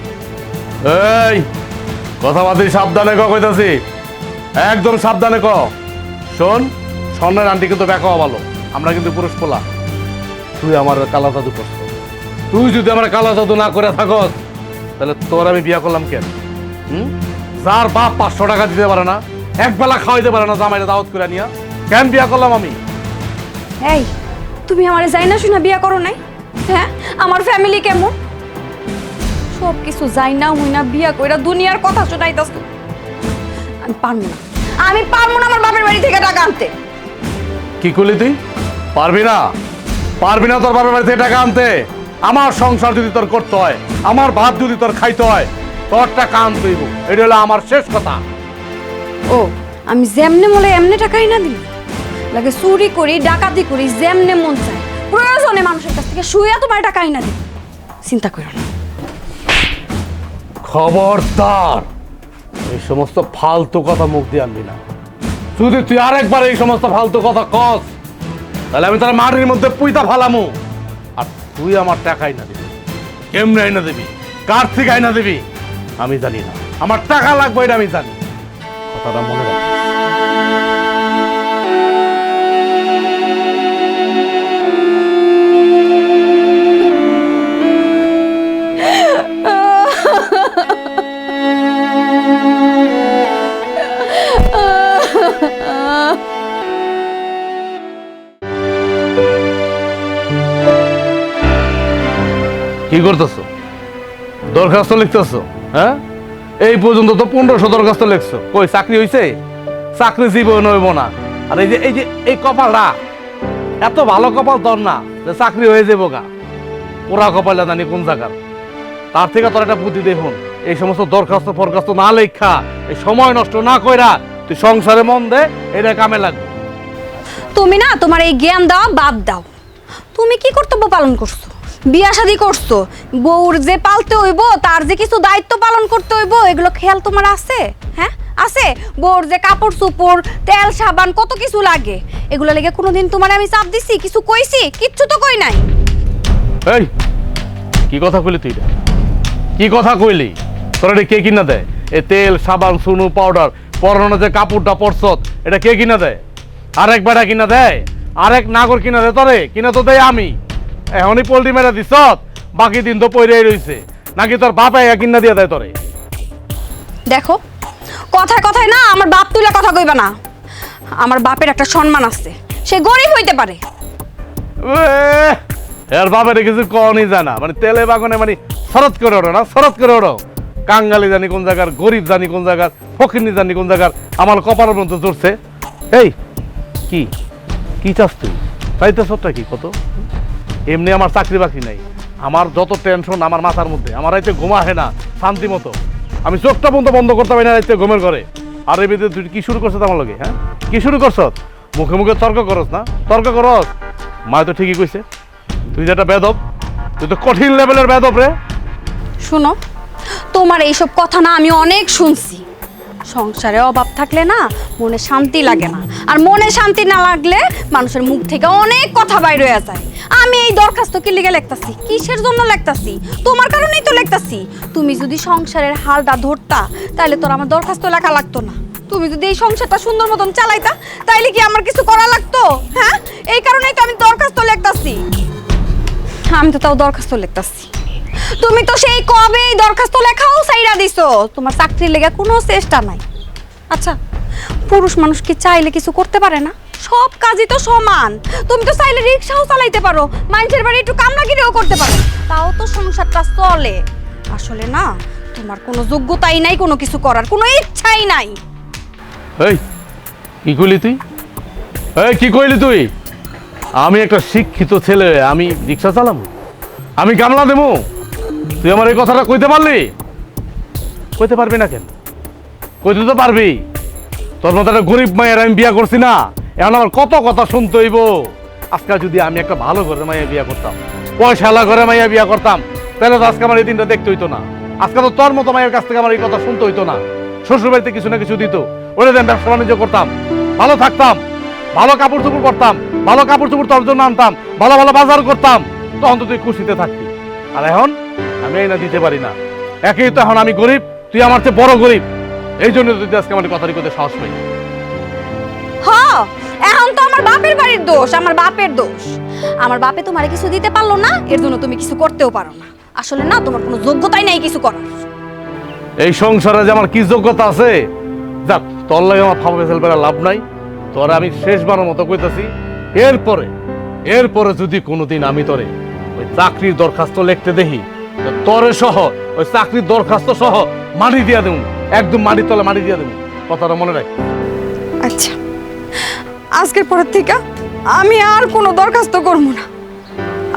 এই কথাবার্তা সাবধানে কইতাছি, একদম সাবধানে ক। শোন, স্বর্ণের আন্টি কিন্তু ব্যাক হওয়া ভালো, আমরা কিন্তু পুরুষ পোলা। তুই আমার কালা জাদু করছ, তুই যদি আমার কালা জাদু না করে থাকস তাহলে তোর আমি বিয়া করলাম কেন? যার বাপ 500 টাকা দিতে পারে না, একবেলা খাওয়াইতে পারে না জামাইটা দাওয়াত করে নিয়া, কেন বিয়া করলাম আমি? এই তুমি আমারে যাই না শুনা বিয়া করো নাই? হ্যাঁ, আমার ফ্যামিলি কেমন সব কিছু যাই না হই না বিয়া কইরা দুনিয়ার কথা শোনাইতাছ। আমি পারবো না, আমি পারবো না আমার বাপের বাড়ি থেকে টাকা আনতে। কি করলি তুই? পারবি না, পারবি না তোর বাপের বাড়ি থেকে টাকা আনতে। আমার সংসার যদি তোর করতে হয়, আমার ভাত যদি তোর খাইতে হয়, তোর টাকা আনতে হইব, এটা হলো আমার শেষ কথা। ও আমি যেমনে বলে এমনি টাকাই না দিই, লাগে চুরি করি ডাকাতি করি যেমনে মন চায়, প্রয়োজনে মানুষের কাছ থেকে শুয়ে তোমার টাকাই না দিই, চিন্তা করো না। খবরদার এই সমস্ত ফালতু কথা মুখ দিয়ে আনবি না। যদি তুই আরেকবার এই সমস্ত ফালতু কথা কস তাহলে আমি তার মাটির মধ্যে পুইতা ফালামু। আর তুই আমার টাকা আইনা দিবি, কেমনে আইনা দিবি, কার থেকে আইনা দিবি আমি জানি না, আমার টাকা লাগবে এটা আমি জানি, কথাটা মনে রাখ। কি করতেছো? দরখাস্ত লিখতেছো? হ্যাঁ, এই পর্যন্ত তো 1500 দরখাস্ত লিখছো, কই চাকরি হইছে? চাকরি জীবন হইব না। আর এই কপালটা এত ভালো কপাল তোর না যে চাকরি হয়ে যাবো গা, পোড়া কপালটা জানি কোন জায়গার। তার থেকে তোর একটা বুদ্ধি দেখুন, এই সমস্ত দরখাস্ত ফরখাস্ত না লেখা, এই সময় নষ্ট না কইরা তুই সংসারে মন দে, এটা কামে লাগবে। তুমি না তোমার এই জ্ঞান দাও বাদ দাও। তুমি কি কর্তব্য পালন করছো? বিয়া শাদী করছো, বউর যে পালতে হইব, তার যে কিছু দায়িত্ব পালন করতে হইব, এগুলো খেয়াল তোমার আছে? হ্যাঁ আছে? বউর যে কাপড় চোপড়, তেল সাবান কত কিছু লাগে, এগুলো লেগে কোনোদিন তোমার আমি চাপ দিছি, কিছু কইছি? কিচ্ছু তো কই নাই। এই কি কথা কইলি তুই? কি কথা কইলি? তোর এটা কে কিনা দেয়? এ তেল সাবান সুনু পাউডার পরনে যে কাপড়টা পরছত এটা কে কিনা দেয়? আরেক বেড়া কিনা দেয়, আরেক নাগর কিনা দেয়, তোরে কিনা তো দেয় আমি। এখনই পোল্ট্রি মেরা দিছত, বাকি দিন তো পইরেই রইছে, নাকি তোর বাপ কিনা দিয়ে দেয় তোরে? দেখো কথায় কথায় না আমার বাপ তুলে কথা কইবা না। আমার বাপের একটা সম্মান আছে, সে গরিব হইতে পারে। এর বাপের কিছু কনই জানা, মানে তেলে বাগনে মানে শরৎ করে ওঠো না, শরৎ করে ওঠো। কাঙ্গালি জানি কোন জায়গার, গরিব জানি কোন জায়গার, ফকিরনি জানি কোন জায়গার, আমার কপালের মধ্যে চড়ছে। এই কি কি চাস তুই? চাইতে সবটা কি কত? এমনি আমার চাকরি বাকরি নাই, আমার যত টেনশন আমার মাথার মধ্যে, আমার রাইতে ঘুমা হয় না শান্তি মতো, আমি চোখটা বন্ধ করতে পারি না রাইতে ঘুমের ঘরে। আর এর ভিতরে তুই কি শুরু করছ আমার লগে? হ্যাঁ, কি শুরু করছ? মুখে মুখে তর্ক করস না? তর্ক করস? মা তো ঠিকই কইছে, তুই যেটা বেদব, তুই তো কঠিন লেভেলের বেদব রে। শুনো, তোমার এইসব কথা না আমি অনেক শুনছি। সংসারে অভাব থাকলে না মনে শান্তি লাগে না, আর মনে শান্তি না লাগলে মানুষের মুখ থেকে অনেক কথা বাইর হয়ে যায়। আমি এই দরখাস্ত কি লিগে লিখতাছি? কিসের জন্য লিখতাছি? তোমার কারণেই তো লিখতাছি। তুমি যদি সংসারের হালটা ধরতা তাহলে তোর আমার দরখাস্ত লেখা লাগতো না। তুমি যদি এই সংসারটা সুন্দর মতন চালাইতা তাইলে কি আমার কিছু করা লাগতো? হ্যাঁ, এই কারণেই তো আমি দরখাস্ত লিখতাছি। আমি তো তাও দরখাস্ত লিখতাছি, তুমি তো সেই কবেই দরখাস্ত লেখাও সাইরা দিছো, তোমার চাকরির লেগে কোনো চেষ্টা নাই। আচ্ছা, পুরুষ মানুষ কি চাইলে কিছু করতে পারে না? সব কাজই তো সমান। তুমি তো চাইলে রিকশাও চালাইতে পারো, মানুষের বাড়ি একটু কামলাগিরিও করতে পারো, তাও তো সংসারটা চলে। আসলে না, তোমার কোনো যোগ্যতাই নাই কোনো কিছু করার, কোনো ইচ্ছাই নাই। এই কি কইলি তুই? কি কইলি তুই? আমি একটা শিক্ষিত ছেলে, আমি রিক্সা চালাবো, আমি গামলা দেবো? তুই আমার এই কথাটা কইতে পারলি? কইতে পারবি না কেন? কইতে তো পারবি। তোর মতো একটা গরিব মায়ের আমি বিয়া করছি না, এখন আমার কত কথা শুনতে হইব। আজকে যদি আমি একটা ভালো ঘরে মাইয়া বিয়া করতাম, পয়সালা ঘরে মাইয়া বিয়া করতাম, তাহলে তো আজকে আমার এই দিনটা দেখতে হইতো না। আজকে তো তোর মতো মায়ের কাছ থেকে আমার এই কথা শুনতে হইতো না। শ্বশুর বাড়িতে কিছু না কিছু দিত, ওরে দেন ব্যবসা বাণিজ্য করতাম, ভালো থাকতাম, ভালো কাপড় চোপড় করতাম, ভালো কাপড় চোপড় তোর জন্য আনতাম, ভালো ভালো বাজার করতাম, তখন তো তুই খুশিতে থাকতি। আর এখন আমি এই না দিতে পারি না। একই তো এখন আমি গরিব, তুই আমার চেয়ে বড় গরিব। এই জন্য তুই আজকে আমার কথাটি করতে সাহস পাই। হ্যাঁ, এখন তো আমার বাপের বাড়ির দোষ, আমার বাপের দোষ। আমার বাপে তোমারে কিছু দিতে পারলো না, এর জন্য তুমি কিছু করতেও পারো না। আসলে না, তোমার কোনো যোগ্যতাই নাই কিছু করার। এই সংসারে যে আমার কি যোগ্যতা আছে, যাক তোর লাগে আমার ফাঁপা ফেসেল বেড়া লাভ নাই। তোরা আমি শেষবারের মতো কইতাছি, এরপরে যদি কোনোদিন আমি তোরে ওই চাকরির দরখাস্ত লিখতে দেখি, তো তোরে সহ ওই চাকরির দরখাস্ত সহ মাটি দিয়া দেবো, একদম মাটির তলে মাটি দিয়া দেবো। কথাটা মনে রাখ। আচ্ছা, আজকের পর থেকে আমি আর কোনো দরখাস্ত করবো না।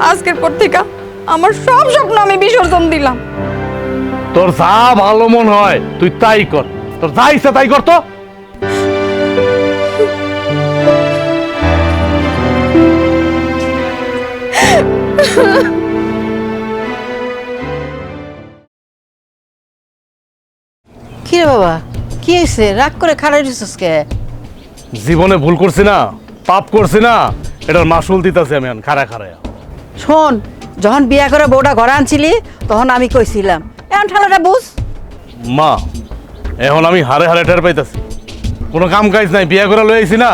আজকের পর থেকে আমার সব স্বপ্ন আমি বিসর্জন দিলাম। তোর যা ভালো মন হয় তুই তাই কর, তোর যা ইচ্ছা তাই কর। তো কি রে বাবা, কি হয়েছে? রাগ করে খাড়াই দিছিস কে? জীবনে ভুল করছি না, পাপ করছি না, এটার মাসুল দিতেছি আমি এখন খাড়া খাড়ায়। শোন, যখন বিয়া করে বউটা ঘরে আনছিলি তখন আমি কইছিলাম, এখন ঠালাটা বুঝ। মা, এখন আমি হারে হারে টের পাইতাছি কোনো কাম কাজ নাই। বিয়া করে লই আইছি না,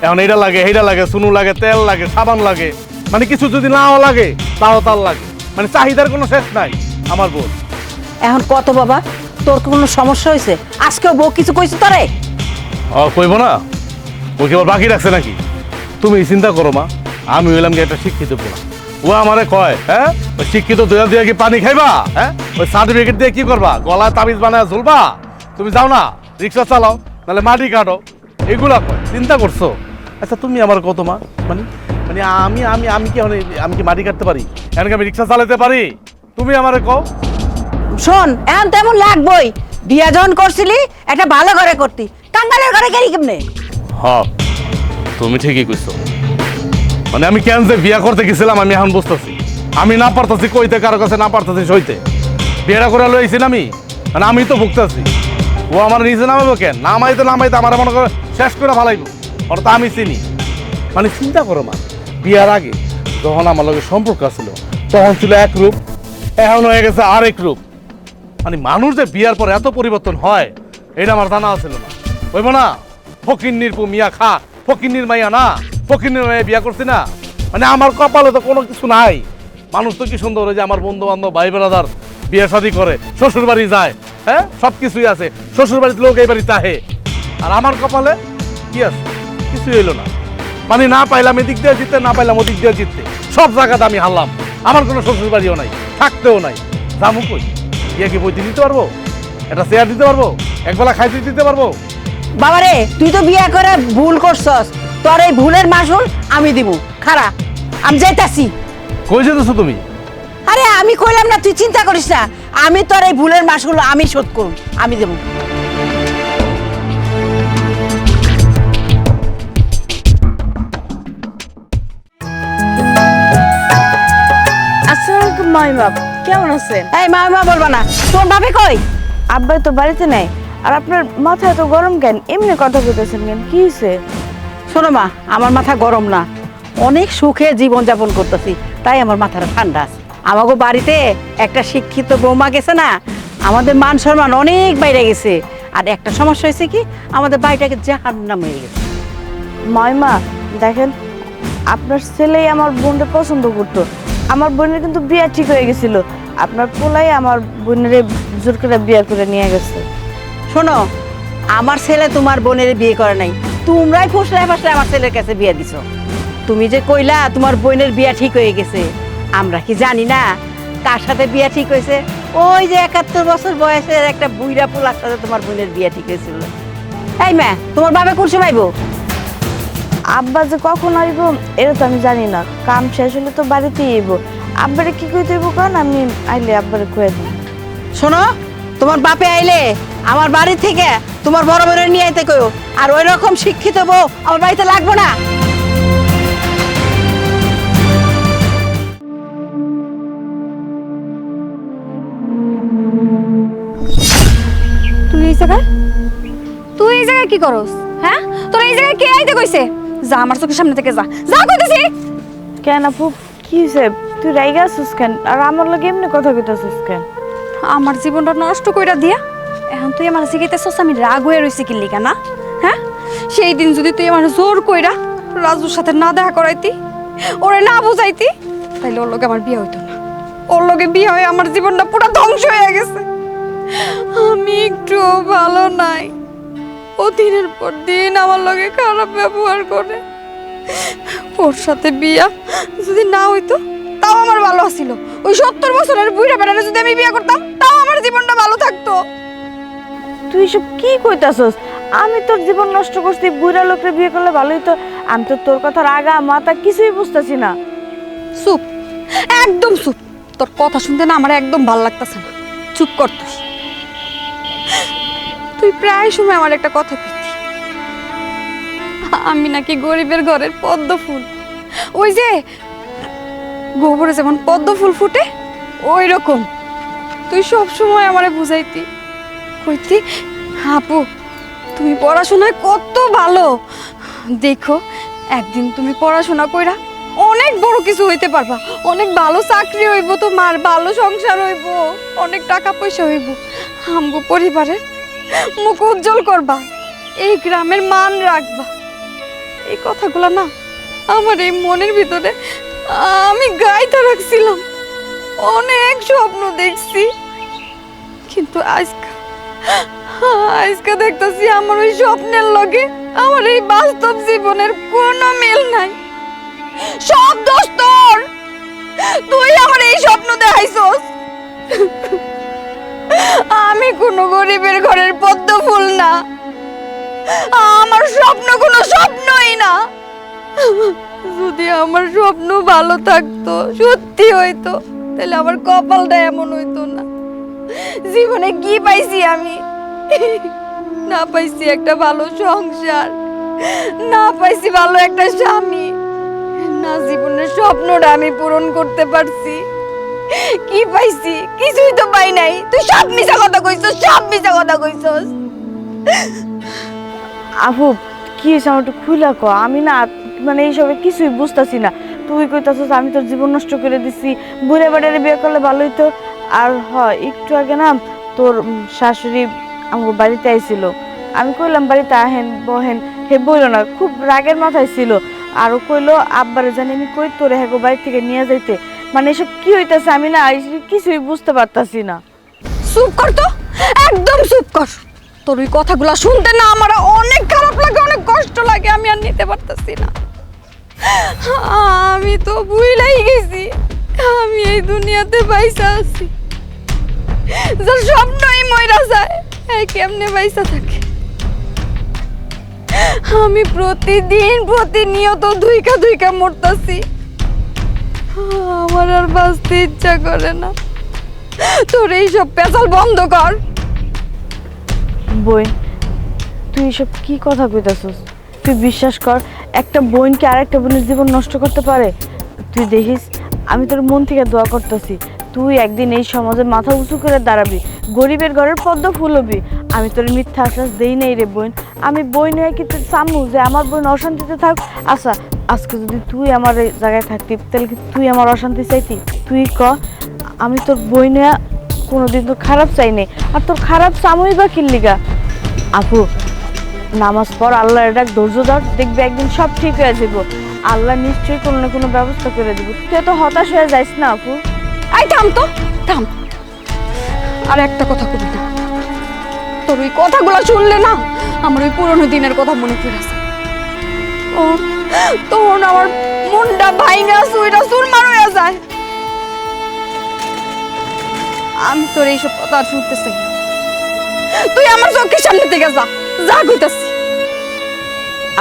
এখন এইটা লাগে, এইটা লাগে, চুনু লাগে, তেল লাগে, সাবান লাগে, মানে কিছু যদি নাও লাগে তাও তার লাগে, মানে চাহিদার কোনো শেষ নাই আমার বউ। এখন কত বাবা, তোর কোনো সমস্যা হয়েছে? আজকেও বউ কিছু কইছে তোরে? কইব না? ও কি আবার বাকি রাখছে নাকি? তুমি চিন্তা করো মা, আমি হইলাম কি একটা শিক্ষিত পোলা, ও আমারে কয়, হ্যাঁ ওই শিক্ষিত দুয়া দিয়ে কি পানি খাইবা? হ্যাঁ ওই সার্টিফিকেট দিয়ে কি করবা? গলায় তাবিজ বানায় ঝুলবা? তুমি যাও না রিক্সা চালাও, নাহলে মাটি কাটো, এগুলা কয়। চিন্তা করছো? আচ্ছা তুমি আমার কত মা, মানে মানে আমি আমি আমি কি আমি কি মাটি কাটতে পারি? এখন কি আমি রিক্সা চালাতে পারি? তুমি আমারে কও। শোন, এখন তেমন লাগবই। বিয়া যখন করছিলি একটা ভালো ঘরে করতি, কাঙ্গালের ঘরে গেলি কেমনে? হ্যাঁ তুমি ঠিকই কইছো, মানে আমি কেন যে বিয়া করতে গেছিলাম আমি এখন বুঝতেছি। আমি না পারতাছি কইতে, কারো কাছে না পারতাছি সইতে। বিয়েটা করে লইছি না আমি, মানে আমি তো ভুগতেছি। ও আমার নিজে নামাবো কেন? নামাইতে আমার মনে করে শেষ করে ভালাইবো, ওটা তো আমি চিনি। মানে চিন্তা করো মা, বিয়ার আগে যখন আমার লগে সম্পর্ক ছিল তখন ছিল এক রূপ, এখন হয়ে গেছে আরেক রূপ। মানে মানুষ যে বিয়ার পর এত পরিবর্তন হয় এটা আমার জানা ছিল না। হইব না? ফকিন্নির পু মিয়া খা, ফকিন্নির মাইয়া না, ফকিন্নির মাইয়া বিয়া করছি না, মানে আমার কপালে তো কোনো কিছু নাই। মানুষ তো কি সুন্দর, যে আমার বন্ধু বান্ধব ভাই বেড়াদার বিয়ে শাদী করে, শ্বশুর বাড়ি যায়, হ্যাঁ সব কিছুই আছে, শ্বশুর বাড়িতে লোক এই বাড়িতে আহে। আর আমার কপালে কি আছে? কিছুই হইলো না। মানে না পাইলাম এদিক দিয়ে জিততে, না পাইলাম ওদিক দিয়ে জিততে, সব জায়গাতে আমি হারলাম। আমার কোনো শ্বশুর বাড়িও নাই, থাকতেও নাই। যাবো কই? গিয়ে কি বইতে দিতে পারবো? একটা চেয়ার দিতে পারবো? একবেলা খাইতে দিতে পারবো? বাবারে, তুই তো বিয়া করে ভুল করছস, তোর এই ভুলের মাসুল আমি দিব। খারা, আমি যাইতাছি। কই যেতেছো তুমি? আরে আমি কইলাম না, তুই চিন্তা করিস না, আমি তোর এই ভুলের মাসুল আমি শোধ করব, আমি দেব। আসসালামু আলাইকুম মাইমা, কেমন আছেন? এই মা বলবা না, তোর বাপে কই? আব্বা তো বাড়িতে নাই। আর আপনার মাথা এত গরম কেন? এমনি কথা বলতেছেন কেন? কি হয়েছে? শোনো মা, আমার মাথা গরম না, অনেক সুখে জীবনযাপন করতেছি, তাই আমার মাথাটা ঠান্ডা আছে। আমাকে বাড়িতে একটা শিক্ষিত বৌমা গেছে না, আমাদের মান সম্মান অনেক বাইরে গেছে। আর একটা সমস্যা হয়েছে কি, আমাদের বাড়িটাকে জাহান্নাম হয়ে গেছে। মাইমা দেখেন, আপনার ছেলেই আমার বোনকে পছন্দ করতো। আমার বোনের কিন্তু বিয়ে ঠিক হয়ে গেছিল, আপনার পোলাই আমার বোনের জোর করে বিয়ে করে নিয়ে গেছে। শোনো, আমার ছেলে তোমার বোনের বিয়ে করে নাই, তোমরাই ফসলায় ফসলায় আমার ছেলের কাছে বিয়ে দিছো। তুমি যে কইলা তোমার বোনের বিয়ে ঠিক হয়ে গেছে, আমরা কি জানি না কার সাথে বিয়ে ঠিক হয়েছে? ওই যে 71 বছর বয়সের একটা বুইড়া পোলার সাথে তোমার বোনের বিয়ে ঠিক হয়েছিল। এই মা, তোমার বাবা কোন সময় আইবো? আব্বা যে কখন আইব এটা তো আমি জানি না, কাম শেষ হলে তো বাড়িতেই আইব। আব্বারে কি কইতে হইব কারণ আমি আইলে আব্বারে কয়ে দিই। শোনো, তোমার বাপে আইলে আমার বাড়ি থেকে তোমার বড় বোনের নিয়ে আইতে কইও, আর ওই রকম শিক্ষিত বউ আমার বাড়িতে লাগবো না। তুই এই জায়গায় কি করস? হ্যাঁ, তোর এই জায়গায় কে আইতে কইছে? যা আমার চোখের সামনে থেকে যা, যা কইতেছি। কেন আপু কি হয়েছে? তুই রাইগা আসছিস কেন? আর আমার লগে এমনি কথা কইতাছিস কেন? আমার জীবনটা নষ্ট কইরা দিয়া এখন তুই আমার শিখাইতেছস আমি রাগ হয়ে রইছি কি লিগা না? হ্যাঁ, সেই দিন যদি তুই আমার জোর কইরা রাজুর সাথে না দেখা করাইতি, ওরে না বুঝাইতি, তাইলে ওর লগে আমার বিয়ে হইতো না। ওর লগে বিয়ে হয়ে আমার জীবনটা পুরো ধ্বংস হয়ে গেছে। আমি একটু ভালো নাই। ও দিনের পর দিন আমার লগে খারাপ ব্যবহার করে। ওর সাথে বিয়া যদি না হইতো তাও আমার ভালো ছিল। ওই 70 বছরের বুড়া বেড়ারে যদি আমি বিয়ে করতাম তাও আমার জীবনটা ভালো থাকতো। তুই সব কি কইতাছস? আমি তোর জীবন নষ্ট করছি, বুড়া লোকরে বিয়ে করলে ভালোই তো। আমি তো তোর কথার আগা মাথা কিছুই বুঝতাছি না। চুপ, একদম চুপ। তোর কথা শুনতে না আমার একদম ভালো লাগতেছে না। চুপ কর তুই। তুই প্রায় সময় আমার একটা কথা কইতি, আমি নাকি গরিবের ঘরের পদ্ম ফুল। ওই যে গোবরে যেমন পদ্ম ফুল ফুটে ওই রকম তুই সব সময় আমারে বুঝাইতি, কইতি আপু তুমি পড়াশোনায় কত ভালো, দেখো একদিন তুমি পড়াশোনা কইরা অনেক বড় কিছু হইতে পারবা, অনেক ভালো চাকরি হইব, তোমার ভালো সংসার হইব, অনেক টাকা পয়সা হইব, আমগো পরিবারের মুখ উজ্জ্বল করবা, এই গ্রামের মান রাখবা। এই কথাগুলো না আমার এই মনের ভিতরে আমি গাইতে রাখছিলাম, অনেক স্বপ্ন দেখছি, কিন্তু আজকে দেখতেছি আমার ওই স্বপ্নের লগে আমার এই বাস্তব জীবনের কোনো মিল নাই। সব দোষ তোর, তুই আমার এই স্বপ্ন দেখাইছস। আমি কোনো গরিবের ঘরের পদ্ম ফুল না, আমার স্বপ্ন কোনো স্বপ্নই না। যদি আমার স্বপ্ন ভালো থাকতো, সত্যি হইতো, তাহলে আমার কপালটা এমন হইতো না। জীবনে কি পাইছি আমি? না পাইছি একটা ভালো সংসার, না পাইছি ভালো একটা স্বামী, না জীবনের স্বপ্নটা আমি পূরণ করতে পারছি। কি পাইছি? কিছুই তো পাই নাই। তুই সব মিছা কথা কইছস, সব মিছা কথা কইছস। আপু কি হয়েছে আমার একটু খুইলা ক। আমি না মানে এইসবে কিছুই বুঝতাছি না। তুই কইতাছস আমি তোর জীবন নষ্ট করে দিছি, বুড়ে বাড়ির বিয়ে করলে ভালোই তো। আর একটু আগে না তোর শাশুড়ি আমার বাড়িতে আইছিল, আমি কইলাম বাড়িতে আহেন বহেন, হে বইল না, খুব রাগের মাথায় ছিল। আরও কইলো আব্বারে জানি আমি কই তোরে হ্যাঁ বাড়ি থেকে নিয়ে যাইতে। মানে এসব কি হইতাছে আমি না কিছুই বুঝতে পারতাছি না। চুপ কর তো, একদম চুপ কর। তোর ওই কথাগুলো শুনতে না আমার অনেক খারাপ লাগে, অনেক কষ্ট লাগে, আমি আর নিতে পারতাছি না। আমি তো ভুলাই গেছি আমি এই দুনিয়াতে বাইসা আছি। যার স্বপ্নই মইরা যায় কেমনে বাইসা থাকে। আমি প্রতিদিন প্রতিনিয়ত ধুইকা মরতাছি, আমার আর বাঁচতে ইচ্ছা করে না। তোর এইসব পেশাল বন্ধ কর। বোন তুই এসব কি কথা কইতাছস? তুই বিশ্বাস কর, একটা বোনকে আরেকটা বোনের জীবন নষ্ট করতে পারে? তুই দেখিস আমি তোর মন থেকে দোয়া করতেছি, তুই একদিন এই সমাজে মাথা উঁচু করে দাঁড়াবি, গরিবের ঘরের পদ্ম ফুল হবি। আমি তোর মিথ্যা আশ্বাস দেই নাই রে বোন। আমি বোন হয়ে কি তোর চামু যে আমার বোন অশান্তিতে থাক? আচ্ছা আজকে যদি তুই আমার এই জায়গায় থাকতি তাহলে কি তুই আমার অশান্তি চাইতি? তুই ক, আমি তোর বোন হয়ে কোনোদিন তো খারাপ চাই নাই, আর তোর খারাপ চামুই বা কিল্লিগা? আপু নামাজ পড়, আল্লাহর ডাক, ধৈর্য ধর, দেখবি একদিন সব ঠিক হয়ে যাবো। আল্লাহ নিশ্চয়ই কোনো না কোনো ব্যবস্থা করে দিব। তুই এত হতাশ হয়ে যাইস না আপু। আই থাম তো, থাম, আর একটা কথা কবি না। তোর ওই কথাগুলো শুনলে না আমার ওই পুরনো দিনের কথা মনে পড়ে আসে। তখন আমার মনটা ভাইঙ্গা সুইটা সুরমার হয়ে যায়। আমি তোর এইসব কথা আর শুনতে চাই না। তুই আমার চোখের সামনে থেকে যা, যা কইতাছি।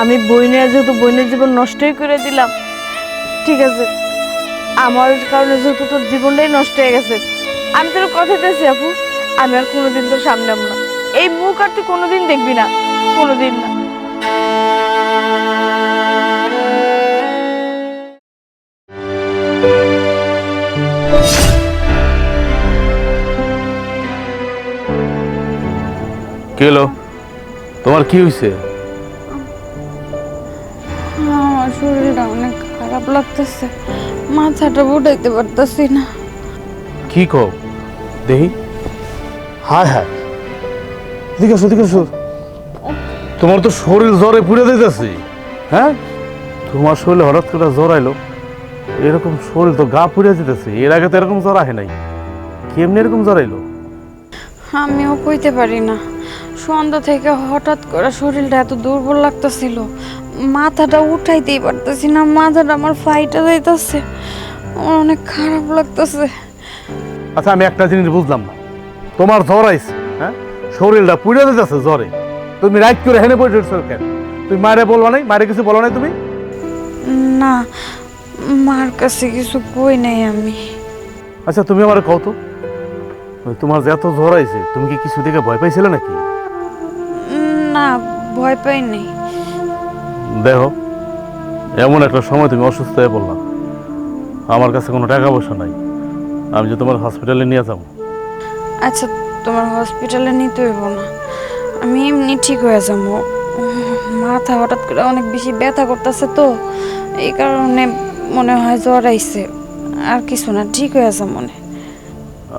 আমি বইনের যেহেতু বইনের জীবন নষ্টই করে দিলাম, ঠিক আছে, আমার কারণে যেহেতু তোর জীবনটাই নষ্ট হয়ে গেছে, আমি তোর কথা দিয়েছি আপু, আমি আর কোনোদিন তোর সামনে আম না। এই মুখ আর তুই কোনোদিন দেখবি না, কোনোদিন না। কি হলো? তোমার কি হয়েছে? আমার শরীরটা অনেক খারাপ লাগতেছে, মাথাটা উঠাইতে পারতেছি না। কি কও দেখি? হায় হায়, এদিকে আসো, এদিকে আসো। তোমার তো শরীর জ্বরে পুড়ে দিতেছে। হ্যাঁ, তোমার শরীরে হঠাৎ করে জ্বর আইলো, এরকম শরীর তো গা পুড়ে যেতেছে। এর আগে তো এরকম জ্বর আহে নাই, কেমনি এরকম জ্বর আইলো? আমিও কইতে পারি না, সন্ধ্যা থেকে হঠাৎ করে শরীরটা এত দুর্বল লাগতেছিল, মাথাটা উঠাইতেই পারতেছি না, মাথাটা আমার ফাইটা যাইতেছে, আমার অনেক খারাপ লাগতেছে। আচ্ছা, আমি একটা জিনিস বুঝলাম না, তোমার জ্বর আইছে, হ্যাঁ, শরীরটা পুড়ে যেতেছে জ্বরে, তুমি রাইট করে হেনে পড়ে কেন? তুমি মায়েরে বলবা নাই? মায়ের কিছু বলো নাই তুমি? না, মার কাছে কিছু কই নাই আমি। আচ্ছা, তুমি আমার কও তো, তোমার যে এত জ্বর আইছে, তুমি কি কিছু দেখে ভয় পাইছিলে নাকি? না, ভয় পাই নাই। দেখো, এমন একটা সময় তুমি অসুস্থ হয়ে পড়লাম, আমার কাছে কোনো টাকা পয়সা নাই, আমি যে তোমার হসপিটালে নিয়ে যাবো। আচ্ছা, তোমার হসপিটালে নিতে হইব না, আমি এমনি ঠিক হয়ে যাবো। মাথা হঠাৎ করে অনেক বেশি ব্যথা করতেছে তো, এই কারণে মনে হয় জ্বর আইছে, আর কিছু না, ঠিক হয়ে যাবো মনে।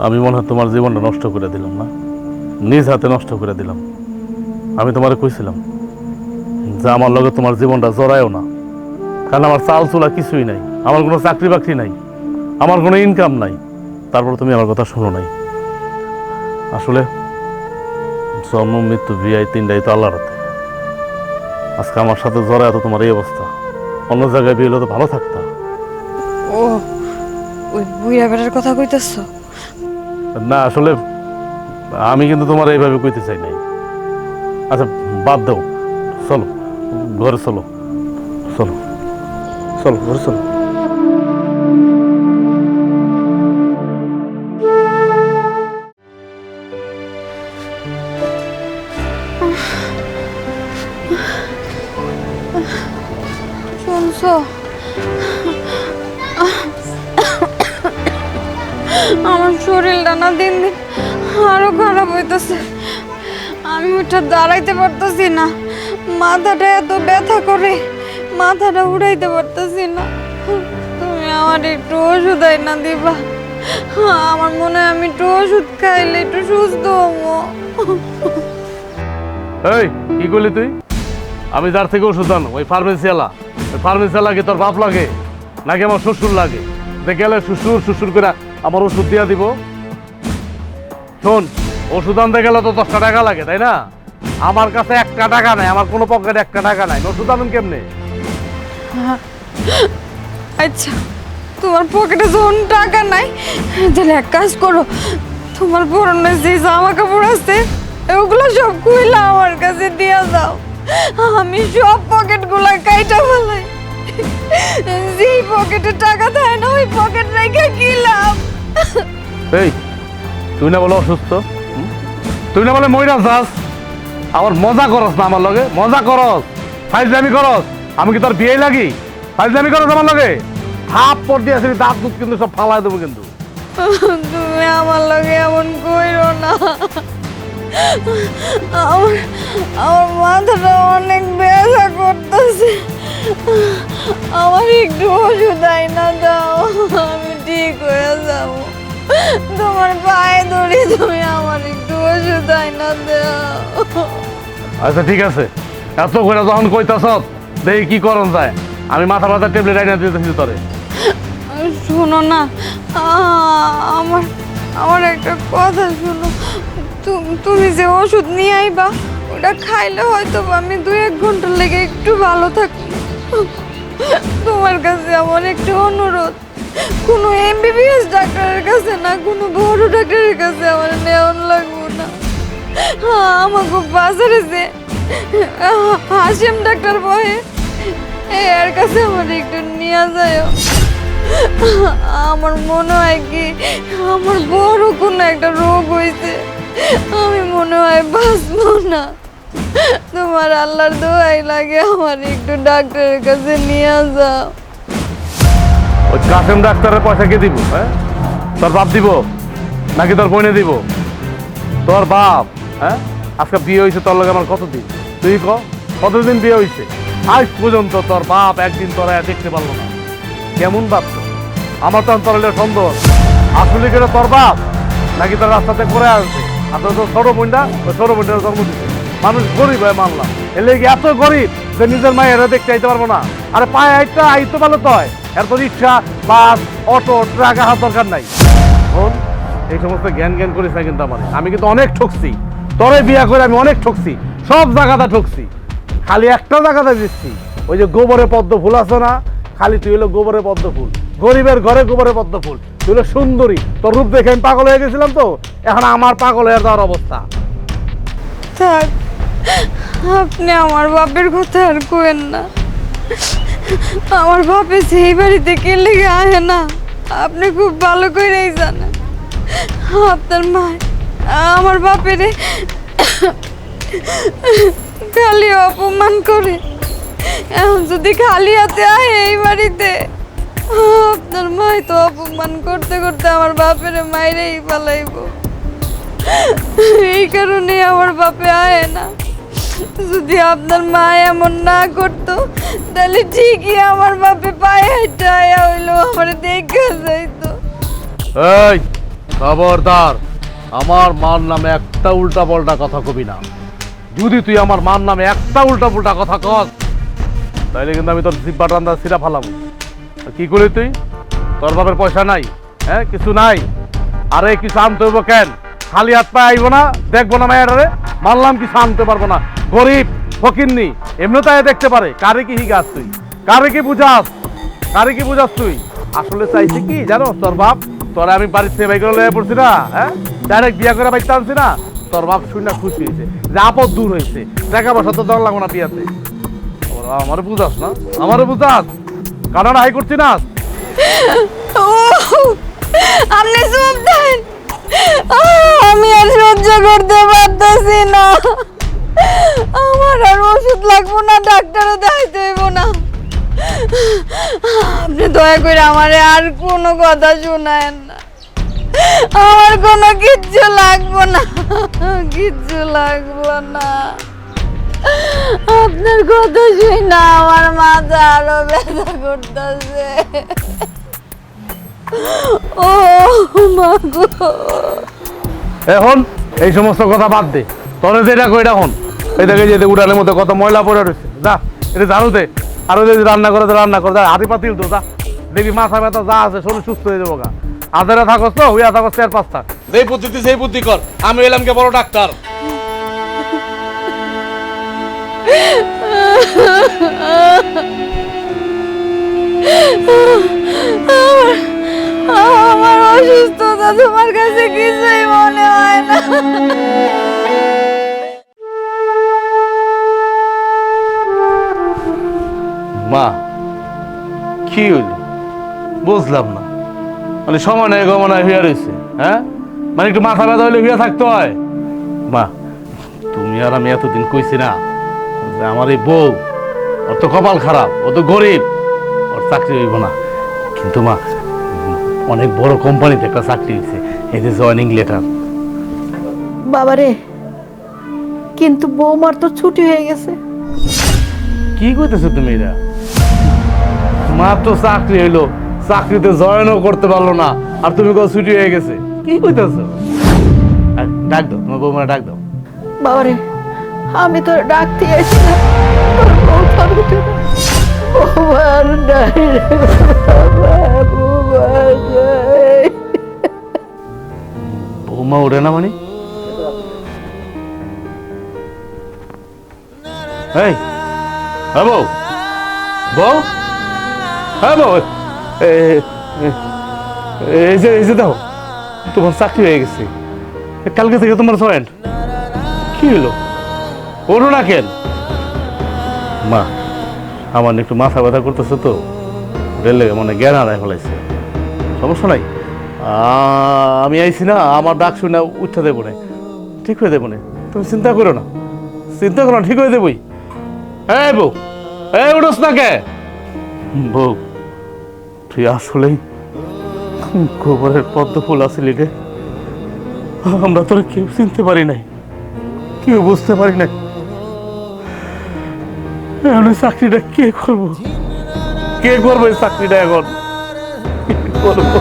আমি মনে হয় তোমার জীবনটা নষ্ট করে দিলাম না, নিজ হাতে নষ্ট করে দিলাম। আমি তোমারে কইছিলাম যে আমার লগে তোমার জীবনটা জড়ায়ও না, কারণ আমার চাল চুলা কিছুই নাই, আমার কোনো চাকরি বাকরি নাই, আমার কোনো ইনকাম নাই। তারপর তুমি আমার কথা শোনো নাই। আসলে জন্ম মৃত্যু বিয়াই তিনটাই তো আল্লাহর হাতে। আজকে আমার সাথে জড়ায় তো তোমার এই অবস্থা, অন্য জায়গায় বিয়ে হলে তো ভালো থাকতা। ও, ওই বুইরা বেড়ার কথা কইতেছ? না, আসলে আমি কিন্তু তোমার এইভাবে কইতে চাই নাই। আচ্ছা, বাদ দাও, চলো ঘরে, চলো চলো চলো ঘরে চলো। শুনছো, আমার শরীরটা না দিন দিন আরো খারাপ হইতেছে, আমি ওটা দাঁড়াইতে পারতেছি না, মাথাটা এত ব্যথা করে, মাথাটা উড়াইতে পারতেছি না। তুমি আমার একটু ওষুধ না দিবা? আমার মনে হয় আমি একটু ওষুধ খাইলে একটু সুস্থ হবো। এই, কি করলি তুই? আমি যার থেকে ওষুধ আনো, ওই ফার্মেসিওয়ালা, ওই ফার্মেসিওয়ালাকে তোর বাপ লাগে নাকি আমার শ্বশুর লাগে? গেলে শ্বশুর শ্বশুর করে আমার ওষুধ দিয়া দিব? শোন, ওষুধ আনতে গেলে তো 10টা টাকা লাগে, তাই না? আমার কাছে 1টা টাকা নাই, আমার কোনো পকেটে 1টা টাকা নাই, ওষুধ আনুন কেমনে? আচ্ছা, তোমার পকেটে যখন টাকা নাই, তাহলে এক কাজ করো, তোমার পুরনো যে জামা কাপড় আছে ওগুলো সব খুইলা আমার কাছে দিয়া দাও, আমি সব পকেটগুলো কাইটা ফেলাই। যেই পকেটে টাকা দেয় না ওই পকেট রেখে কি লাভ? এই, তুই না বলো অসুস্থ, তুই না বলে মইরা যাস, আমার মজা করস না আমার লগে? মজা করস, ফাইজলামি করস? আমি কি তোর বিয়ে লাগি? ফাইজলামি করস আমার লগে? থাপ পর দিয়ে আসবি, দাঁত দুধ কিন্তু সব ফালাই দেবো কিন্তু। তুমি আমার লগে এমন কইরো না, আমার আমার মাথাটা অনেক ব্যথা করতেছে, আমার একটু ওষুধ না দাও, আমি ঠিক হয়ে যাব। তোমার পায়ে ধরে, তুমি আমার একটু ওষুধ না দাও। আচ্ছা ঠিক আছে, এত করে যখন কইতাছ দেখি কি করন যায়, আমি মাথা ব্যথা ট্যাবলেট আইনা দিতেছি তোরে। শোনো না, আমার আমার একটা কথা শোনো, তুমি যে ওষুধ নিয়ে আইবা ওটা খাইলে হয়তো আমি 2-1 ঘন্টার লেগে একটু ভালো থাকি। তোমার কাছে আমার একটা অনুরোধ, কোনো এমবিবিএস ডাক্তারের কাছে না, কোনো বড় ডাক্তারের কাছে আমার নেওয়ান লাগবো না। আমাকে বাজারে যে হাসিম ডাক্তার বহে এর কাছে আমার একটু নিয়ে যায়। আমার মনে হয় কি আমার বড় কোনো একটা রোগ হয়েছে, আমি মনে হয় বাঁচবো না। তোমার আল্লাহর দোয়াই লাগে, আমার একটু ডাক্তারের কাছে নিয়ে যাও। ওই কাসেম ডাক্তারের পয়সা কে দিব? হ্যাঁ, তোর বাপ দিব নাকি তোর বোনে দিব? তোর বাপ। হ্যাঁ, আজকে বিয়ে হয়েছে তোর লগে আমার কতদিন? তুই কতদিন বিয়ে হয়েছে? আজ পর্যন্ত তোর বাপ একদিন তোরা দেখতে পারলো না। কেমন বাপ তো? আমার তো তোর সন্দেহ আসলে কেন তোর বাপ নাকি তোর রাস্তাতে করে আসছে। আপনার তো ছোট বোনটা, ওই ছোট বোনটার জন্ম দিচ্ছে। মানুষ গরিব হয় মানলাম, এর লেগে এত গরিব যে নিজের মায়েরা দেখতে আইতে পারবো না। আরে পায়ে আইতে পারলো তো হয়, এত রিক্সা, বাস, অটো, ট্রাক আসার দরকার নাই। শোন, এই সমস্ত জ্ঞান করিস না কিন্তু আমি কিন্তু অনেক ঠকছি। তোরে বিয়া করে আমি অনেক ঠকছি, সব জায়গাটা ঠকছি। খালি একটা জায়গাতে দিচ্ছি, ওই যে গোবরে পদ্ম ফুল আছে না, খালি তুই হলো গোবরে পদ্ম ফুল, গরিবের ঘরে গোবরে পদ্ম ফুল। তুই হলো সুন্দরী, তোর রূপ দেখে আমি পাগল হয়ে গেছিলাম, তো এখন আমার পাগল হয়ে যাওয়ার অবস্থা। থাক, আপনি আমার বাপের কথা আর কোয়েন না। আমার বাপে সেই বাড়িতে কে লেগে আহে না, আপনি খুব ভালো করেই জানেন। আপনার মা আমার বাপেরে খালি অপমান করে, এখন যদি খালি হাতে আয় এই বাড়িতে, আপনার মাই তো অপমান করতে করতে আমার বাপেরে মাইরেই পালাইব। এই কারণে আমার বাপে আয় না। যদি আপনার মা এমন না করতো তাহলে ঠিকই আমার বাপে পায়ে হেঁটে আয়া হইলো আমার দেখা যাইতো। এই খবরদার, আমার মার নামে একটা উল্টা পাল্টা কথা কবি না। যদি তুই আমার মার নামে একটা উল্টা পাল্টা কথা কস, তাইলে কিন্তু আমি তোর জিব্বা টান্দা সিরা ফালাম। কি করলি তুই? তোর বাপের পয়সা নাই? হ্যাঁ, কিছু নাই? আরে কিছু আনতে হইব কেন? খালি হাত পায়ে আইব না, দেখবো না মায়েরারে? মানলাম কিছু আনতে পারবো না, গরিব ফকিরনি, এমনি তাই দেখতে পারে। কারে কি হিগাস তুই? কারে কি বুঝাস? কারে কি বুঝাস তুই? আসলে চাইছে কি জানো তোর বাপ? তোরা আমি বাড়ির থেকে বাইক করে লয়ে পড়ছি না, হ্যাঁ, ডাইরেক্ট বিয়া করে বাইকটা আনছি না, তোর বাপ শুনে খুশি হয়েছে যে আপদ দূর হয়েছে, টাকা পয়সা তো দর লাগবো না বিয়াতে। আমারে বুঝাস না? আমারে বুঝাস? কারণ হাই করছি না। আপনি চুপ দেন, আমি আর সহ্য করতে পারতেছি না। আমার আর ওষুধ লাগবো না, ডাক্তারও দেখাইতে হইব না। আপনি দয়া করে আমারে আর কোনো কথা শোনায়েন না। আমার কোনো কিচ্ছু লাগবো না, কিচ্ছু লাগবো না। আপনার কথা শুই না আমার মাথা আরো ব্যথা করতেছে। ও মা গো, এখন এই সমস্ত কথা বাদ দে, তোরে যেটা কই এখন এই দেখে যেতে উড়ানের মধ্যে কত ময়লা পড়ে রয়েছে, যা এটা ঝাড়ু দে। আর ওই যে রান্না করে রান্না করে, হাতি পাতিল তো যা, দেখবি মাথা ব্যথা যা আছে শরীর সুস্থ হয়ে যাবো গা। আধারে থাকস তো হইয়া থাকস 4-5টা, যেই বুদ্ধিতে সেই বুদ্ধি কর। আমি এলাম কে বড় ডাক্তার। আমার অসুস্থতা তোমার কাছে কিছুই মনে হয় না। মা কি হইল বুঝলাম না, মানে সময় নেই গমনায় হইয়া রয়েছে, হ্যাঁ, মানে একটু মাথা ব্যথা হইলে হইয়া থাকতে হয়। মা তুমি আর আমি এতদিন কইছি না যে আমার এই বউ, ওর তো কপাল খারাপ, ও তো গরিব, ওর চাকরি হইব না। কিন্তু মা অনেক বড় কোম্পানিতে একটা চাকরি হয়েছে, এই যে জয়নিং লেটার। বাবারে, কিন্তু বৌমার তো ছুটি হয়ে গেছে। কি কইতেছো তুমি? এরা মাত্র চাকরি হইলো, চাকরিতে জয়েনও করতে পারলো না, আর তুমি কত ছুটি হয়ে গেছে? কি কইতেছো? ডাক দাও, তোমার বৌমা ডাক দাও। বাবারে, আমি তোর ডাকতে আইছি না, তোর বউ তোর উঠে না। বৌমার নাই রে বাবা, বৌমার নাই। ঘুমা ওঠে না মানে? এই হ্যাঁ বউ, বউ, হ্যাঁ বউ, এই যে দাও, তোমার চাকরি হয়ে গেছে, কালকে থেকে তোমার জয়েন্ট। কি হলো, ওঠো না কেন? মা, আমার না একটু মাথা ব্যথা করতেছে তো, রেল লেগে মানে জ্ঞান হারায় ফেলাইছে। সমস্যা নাই, আমি আইছি না, আমার ডাক শুনে উঠতে দেবো না, ঠিক হয়ে দেবো না, তুমি চিন্তা করো না, চিন্তা করো না, ঠিক হয়ে দেবই। এই বউ, এই উঠোস না কে? বউ, তুই আসলেই গোবরের পদ্ম ফুল আসলি রে। আমরা তোর কেউ চিনতে পারি নাই, কেউ বুঝতে পারি নাই। এখন এই চাকরিটা কে করবো, কে করবো এই চাকরিটা এখন? কে করবো?